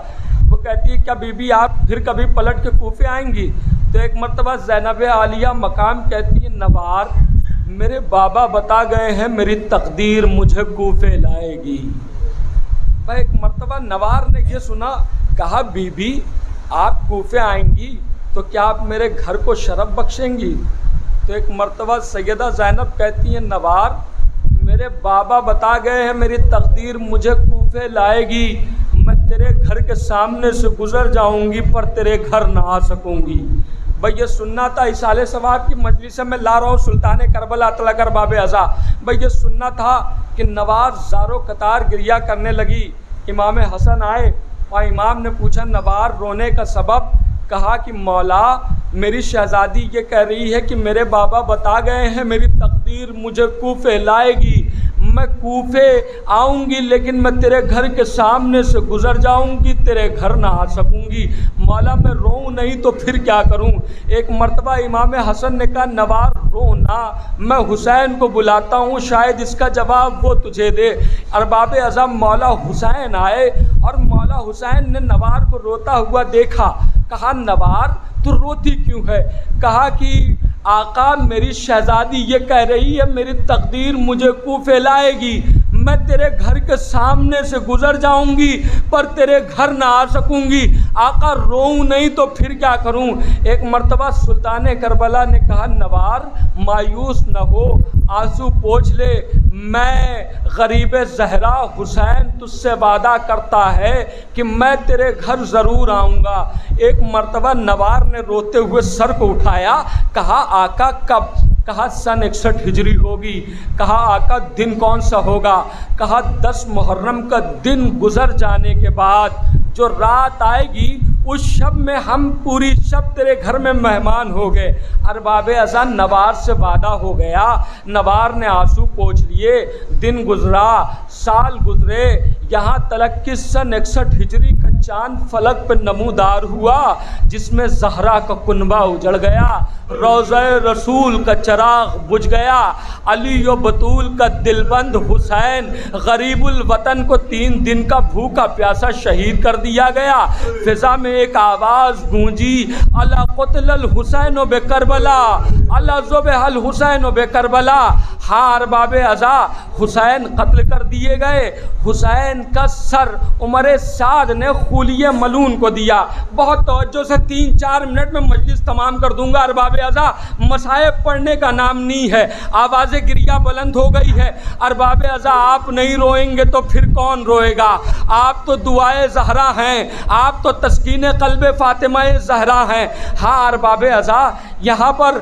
वो कहती है, क्या बीबी आप फिर कभी पलट के कूफे आएंगी? तो एक मरतबा ज़ैनब आलिया मकाम कहती है, नवार, मेरे बाबा बता गए हैं मेरी तकदीर मुझे कूफे लाएगी। भाई एक मरतबा नवार ने ये सुना, कहा, बीबी आप कूफे आएंगी तो क्या आप मेरे घर को शरफ बख्शेंगी? तो एक मरतबा सैयदा ज़ैनब कहती हैं, नवार, मेरे बाबा बता गए हैं मेरी तकदीर मुझे कूफे लाएगी। मैं तेरे घर के सामने से गुज़र जाऊंगी पर तेरे घर ना आ सकूंगी। भाई ये सुनना था, इसाले सवाब की मजलिस में ला रहा हूँ सुल्तान करबला तलकर बाब अज़ा। भाई ये सुनना था कि नवाज ज़ारो कतार गिरिया करने लगी। इमाम हसन आए और इमाम ने पूछा, नवार रोने का सबब? कहा कि मौला, मेरी शहज़ादी ये कह रही है कि मेरे बाबा बता गए हैं मेरी तकदीर मुझे कूफे लाएगी। मैं कूफे आऊँगी लेकिन मैं तेरे घर के सामने से गुज़र जाऊँगी, तेरे घर ना आ सकूँगी। मौला मैं रोऊँ नहीं तो फिर क्या करूँ? एक मरतबा इमाम हसन ने कहा, नवार रो ना, मैं हुसैन को बुलाता हूँ, शायद इसका जवाब वो तुझे दे। अरबाब अज़ा, मौला हुसैन आए और मौला हुसैन ने नवार को रोता हुआ देखा। कहा, नवार तू रोती क्यों है? कहा कि आका, मेरी शहज़ादी ये कह रही है मेरी तकदीर मुझे कूफे लाएगी। मैं तेरे घर के सामने से गुज़र जाऊंगी पर तेरे घर ना आ सकूंगी। आका रोऊं नहीं तो फिर क्या करूं? एक मर्तबा सुल्तान करबला ने कहा, नवार मायूस न हो, आंसू पोंछ ले। मैं गरीब ज़हरा हुसैन तुझसे वादा करता है कि मैं तेरे घर ज़रूर आऊँगा। एक मर्तबा नवार ने रोते हुए सर को उठाया, कहा, आका कब? कहा सन 61 हिजरी होगी। कहा आका दिन कौन सा होगा? कहा 10 मुहर्रम का दिन गुजर जाने के बाद जो रात आएगी उस शब में हम पूरी शब तेरे घर में मेहमान हो गए। अरबाब अज़ान नवार से वादा हो गया, नवार ने आंसू पोंछ लिए, दिन गुजरा, साल गुजरे, यहाँ तलक कि सन 61 हिजरी का चाँद फलक पे नमूदार हुआ, जिसमें ज़हरा का कुनबा उजड़ गया, रोज़े रसूल का चिराग बुझ गया, अली व बतूल का दिलबंद हुसैन गरीबुल वतन को 3 दिन का भूखा प्यासा शहीद कर दिया गया। फिज़ा में एक आवाज़ गूंजी, अला क़ुतिल हुसैन बे करबला, अला ज़ुबिहल हुसैन बे करबला। हाँ अरबाब अज़ा, हुसैन कत्ल कर दिए गए। हुसैन का सर उमर साद ने खूलिए मलून को दिया। बहुत तवज्जो से 3-4 मिनट में मजलिस तमाम कर दूंगा। अरबाब अज़ा, मसाइब पढ़ने का नाम नहीं है, आवाज़ गिरिया बुलंद हो गई है। अरबाब अज़ा, आप नहीं रोएंगे तो फिर कौन रोएगा? आप तो दुआए ज़हरा हैं, आप तो तस्कीन क़ल्ब फ़ातिमा ज़हरा हैं। हाँ अरबाब अज़ा, यहाँ पर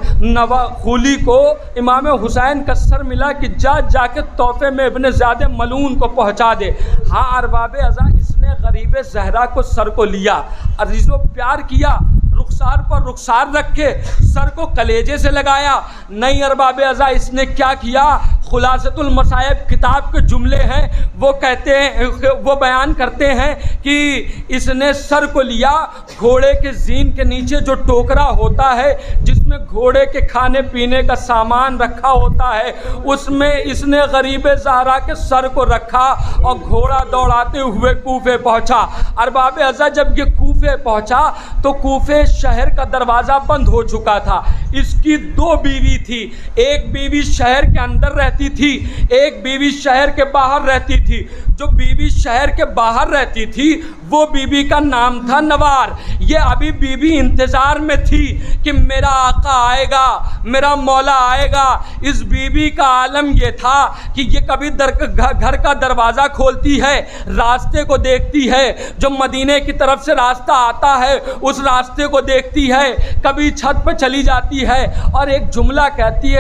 खूली को इमाम हुसैन का सर मिला कि जाके तोहफे में इब्न ज़ियाद मलून को पहुँचा दे। हाँ अरबाब अज़ा, इसने गरीब ज़हरा को सर को लिया, अजीज़ो प्यार किया, रुखसार पर रुखसार रख के सर को कलेजे से लगाया। नहीं अरबाब अज़ा, इसने क्या किया? खुलासतुल मसाइब किताब के जुमले हैं, वो कहते हैं, वो बयान करते हैं कि इसने सर को लिया, घोड़े के जीन के नीचे जो टोकरा होता है जिसमें घोड़े के खाने पीने का सामान रखा होता है, उसमें इसने गरीब ज़हरा के सर को रखा और घोड़ा दौड़ाते हुए कूफे पहुँचा। अरबाब अज़ा, जब ये कूफे पहुँचा तो कूफे शहर का दरवाज़ा बंद हो चुका था। इसकी 2 बीवी थी, एक बीवी शहर के अंदर रहती थी, एक बीवी शहर के बाहर रहती थी। जो बीवी शहर के बाहर रहती थी वो बीवी का नाम था नवार। ये अभी बीवी इंतज़ार में थी कि मेरा आका आएगा, मेरा मौला आएगा। इस बीवी का आलम ये था कि ये कभी घर का दरवाज़ा खोलती है, रास्ते को देखती है, जो मदीने की तरफ से रास्ता आता है उस रास्ते को देखती है, कभी छत पर चली जाती है और एक जुमला कहती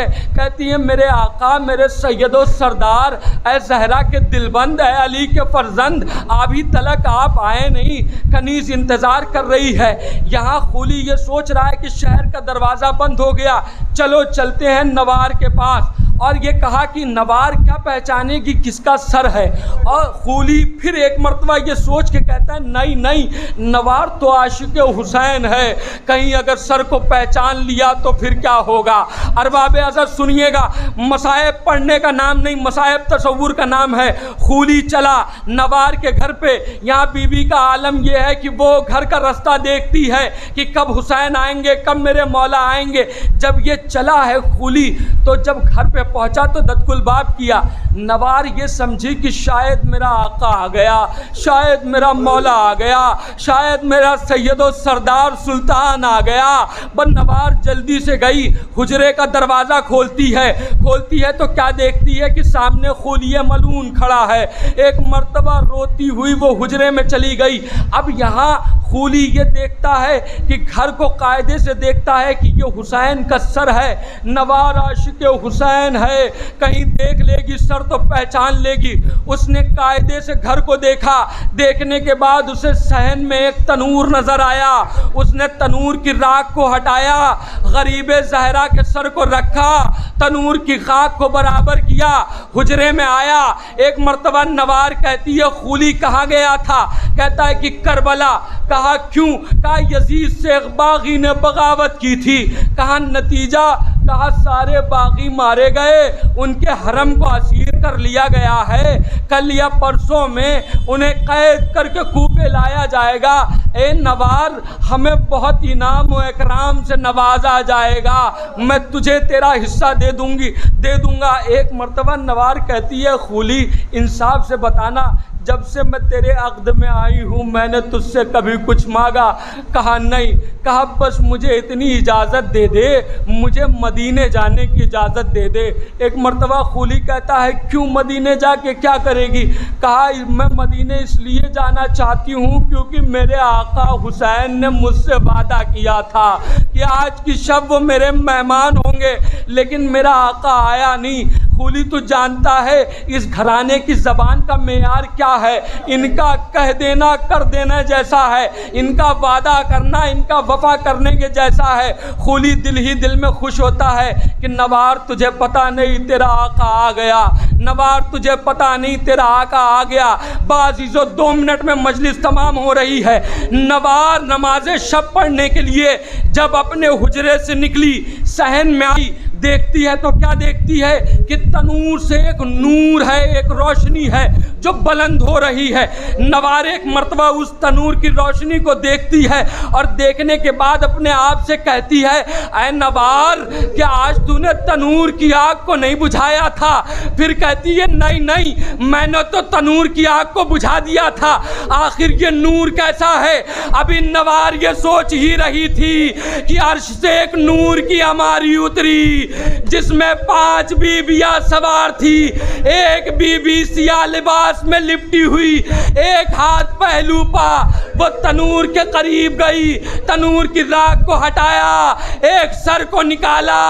है मेरे आका, मेरे सैयदो सरदार, ऐ ज़हरा के दिलबंद, ऐ अली के फर्जंद, अभी तलक आप आए नहीं, कनीज़ इंतज़ार कर रही है। यहाँ खूली ये सोच रहा है कि शहर का दरवाज़ा बंद हो गया, चलो चलते हैं नवार के पास। और ये कहा कि नवार क्या पहचानेगी किसका सर है? और खूली फिर एक मरतबा ये सोच के कहता है नहीं, नवार तो आशिक हुसैन है, कहीं अगर सर को पहचान लिया तो फिर क्या होगा? अरबाब अज़ा सुनिएगा, मसाइब पढ़ने का नाम नहीं, मसाइब तसव्वुर का नाम है। खूली चला नवार के घर पे। यहाँ बीबी का आलम यह है कि वो घर का रास्ता देखती है कि कब हुसैन आएंगे, कब मेरे मौला आएंगे। जब ये चला है खूली, तो जब घर पे पहुंचा तो दत्कुलबाब किया। नवार ये समझी कि शायद मेरा आका आ गया, शायद मेरा मौला आ गया, शायद मेरा सैयदो सरदार सुल्तान आ गया। पर नवार जल्दी से गई, हुजरे का दरवाज़ा खोलती है तो क्या देखती है कि सामने खूलिए मलून खड़ा है। एक मर्तबा रोती हुई वो हुजरे में चली गई। अब यहाँ खूली ये देखता है कि घर को कायदे से देखता है कि ये हुसैन का सर है, नवार आशिक हुसैन है, कहीं देख लेगी सर तो पहचान लेगी। उसने कायदे से घर को देखा, देखने के बाद उसे सहन में एक तनूर नज़र आया। उसने तनूर की राख को हटाया, गरीब ज़हरा के सर को रखा, तनूर की खाक को बराबर किया, हुजरे में आया। एक मर्तबा नवार कहती है खूली कहाँ गया था? कहता है कि करबला। कहा क्यों? कहा यजीद से एक बागी ने बगावत की थी। कहा नतीजा? कहा सारे बागी मारे गए, उनके हरम को असीर कर लिया गया है, कल या परसों में उन्हें कैद करके कूफे लाया जाएगा। ए नवार, हमें बहुत इनाम व इकराम से नवाजा जाएगा, मैं तुझे तेरा हिस्सा दे दूंगा। एक मर्तबा नवार कहती है खूली इंसाफ से बताना, जब से मैं तेरे अक़्द में आई हूँ मैंने तुझसे कभी कुछ मांगा? कहा नहीं। कहा बस मुझे इतनी इजाज़त दे दे, मुझे मदीने जाने की इजाज़त दे दे। एक मर्तबा खूली कहता है क्यों मदीने जाके क्या करेगी? कहा मैं मदीने इसलिए जाना चाहती हूँ क्योंकि मेरे आका हुसैन ने मुझसे वादा किया था कि आज की शब वो मेरे मेहमान होंगे, लेकिन मेरा आका आया नहीं। खूली तो जानता है इस घराने की ज़बान का मेयार क्या है, इनका कह देना कर देना जैसा है, इनका वादा करना इनका वफा करने के जैसा है। खूली दिल ही दिल में खुश होता है कि नवार तुझे पता नहीं तेरा आका आ गया, नवार तुझे पता नहीं तेरा आका आ गया। बाज़ीज़ो 2 मिनट में मजलिस तमाम हो रही है। नवार नमाज शब पढ़ने के लिए जब अपने हुजरे से निकली, सहन में आई, देखती है तो क्या देखती है कि तनूर से एक नूर है, एक रोशनी है जो बुलंद हो रही है। नवार एक मर्तबा उस तनूर की रोशनी को देखती है और देखने के बाद अपने आप से कहती है, ऐ नवार क्या आज तूने तनूर की आग को नहीं बुझाया था? फिर कहती है नहीं नहीं, मैंने तो तनूर की आग को बुझा दिया था, आखिर ये नूर कैसा है? अभी नवार ये सोच ही रही थी कि अर्श से एक नूर की हमारी उतरी जिसमें 5 बीबियां सवार थी। एक बीबी सिया लिबास में लिपटी हुई, एक हाथ पहलू पा वो तनूर के करीब गई, तनूर की राख को हटाया, एक सर को निकाला,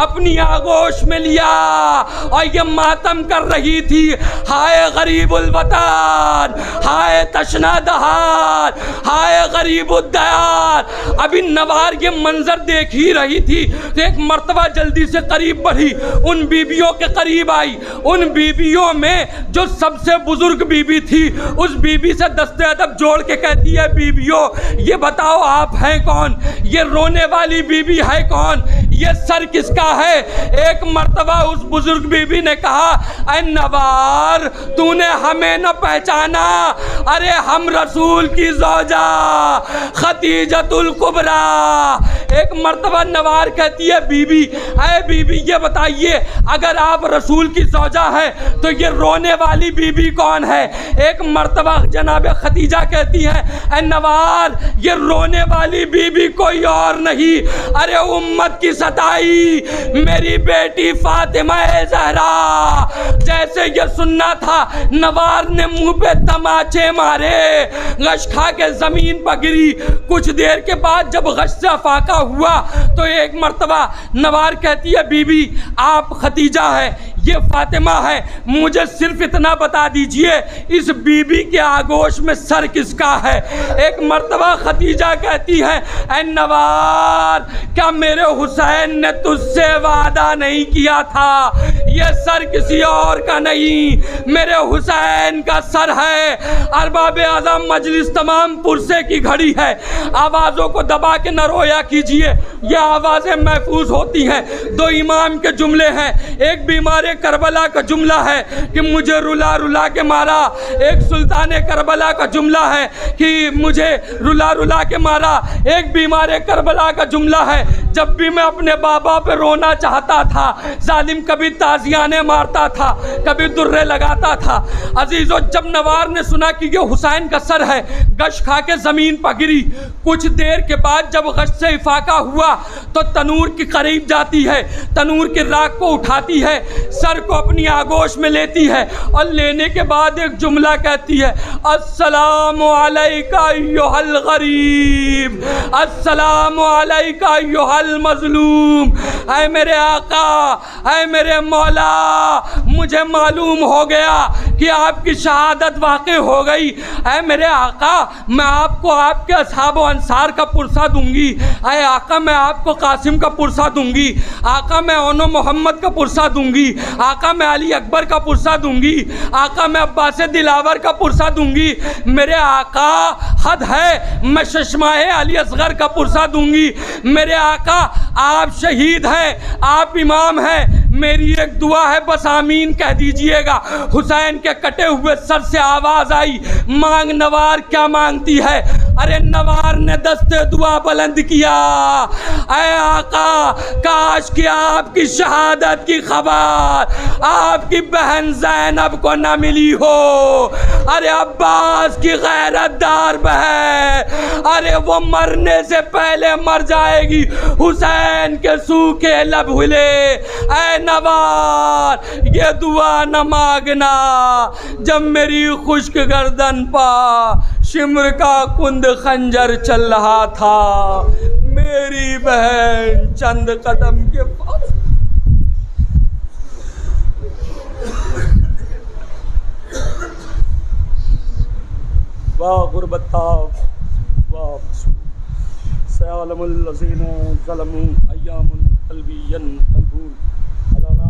अपनी आगोश में लिया और ये मातम कर रही थी, हाय गरीबुल वतन, हाय तशना दहार, हाय गरीबुद दयार। अभी नवार ये मंजर देख ही रही थी तो एक मर्तबा जल्दी से करीब बढ़ी, उन बीबियों के करीब आई। उन बीबियों में जो सबसे बुजुर्ग बीबी थी, उस बीबी से दस्ते अदब जोड़ के कहती है, बीबियों ये बताओ आप हैं कौन? ये रोने वाली बीबी है कौन? ये सर किसका है? एक मर्तबा उस बुजुर्ग बीबी ने कहा, ऐ नवार तूने हमें न पहचाना? अरे हम रसूल की ज़ौजा खदीजतुल कुबरा। एक मर्तबा नवार कहती है, बीबी ऐ बीबी ये बताइए अगर आप रसूल की ज़ौजा है तो ये रोने वाली बीबी कौन है? एक मर्तबा जनाब खदीजा कहती है, ऐ नवार ये रोने वाली बीबी कोई और नहीं, अरे उम्मत की सताई मेरी बेटी फातिमा ज़हरा। जैसे ये सुनना था नवार ने मुंह पे तमाचे मारे, गश खा के ज़मीन पर गिरी। कुछ देर के बाद जब गश से फाका हुआ तो एक मर्तबा नवार कहती है, बीबी आप खदीजा है, ये फातिमा है, मुझे सिर्फ इतना बता दीजिए इस बीबी के आगोश में सर किसका है? एक मर्तबा खदीजा कहती है, ऐ नवार क्या मेरे हुसैन ने तुझसे वादा नहीं किया था? ये सर किसी और का नहीं, मेरे हुसैन का सर है। अरबाब आज़म मजलिस तमाम पुरसे की घड़ी है, आवाज़ों को दबा के न रोया कीजिए, ये आवाज़ें महफूज होती हैं। 2 इमाम के जुमले हैं, एक बीमार करबला का जुमला है कि मुझे रुला रुला के मारा, एक सुल्तान करबला का जुमला है कि मुझे रुला रुला के मारा। एक बीमार करबला का जुमला है, जब भी मैं अपने बाबा पे रोना चाहता था जालिम कभी ताजियाने मारता था, कभी दुर्रे लगाता था। अजीज़ों जब नवार ने सुना कि ये हुसैन का सर है, गश खा के ज़मीन पर गिरी। कुछ देर के बाद जब गश से इफाका हुआ तो तनूर के करीब जाती है, तनूर की राख को उठाती है, सर को अपनी आगोश में लेती है और लेने के बाद एक जुमला कहती है, अस्सलामु अलैका अय्युहल गरीब, अस्सलामु अलैका अय्युहल मज़लूम। ऐ मेरे आका, ऐ मेरे मौला, मुझे मालूम हो गया कि आपकी शहादत वाक़ई हो गई। ऐ मेरे आका मैं आपको आपके असहाब व अंसार का पुरसा दूंगी, ऐ आका मैं आपको कासिम का पुरसा दूंगी, आका मैं ओनो मोहम्मद का पुरसा दूंगी, आका मैं अली अकबर का पुरसा दूंगी, आका मैं अब्बास दिलावर का पुरसा दूंगी। मेरे आका हद है, मैं चश्माए अली असगर का पुरसा दूंगी। मेरे आका आप शहीद हैं, आप इमाम हैं, मेरी एक दुआ है बस आमीन कह दीजिएगा। हुसैन के कटे हुए सर से आवाज़ आई, मांग नवार क्या मांगती है? अरे नवार ने दस्ते दुआ बुलंद किया, ऐ आका काश कि आपकी शहादत की खबर आपकी बहन ज़ैनब को न मिली हो। अरे अब्बास की गैरतदार बहन, अरे वो मरने से पहले मर जाएगी, हुसैन के सूखे लब हिले। ऐ नवार ये दुआ न मांगना, जब मेरी खुश्क गर्दन पा शिम्र का कुंद खंजर चल रहा था, मेरी बहन चंद कदम के पास। वाह गुरबता वाह सयालमुल लज़ीना ज़लमू अय्यामुन कल्बियन कल्बून अलाना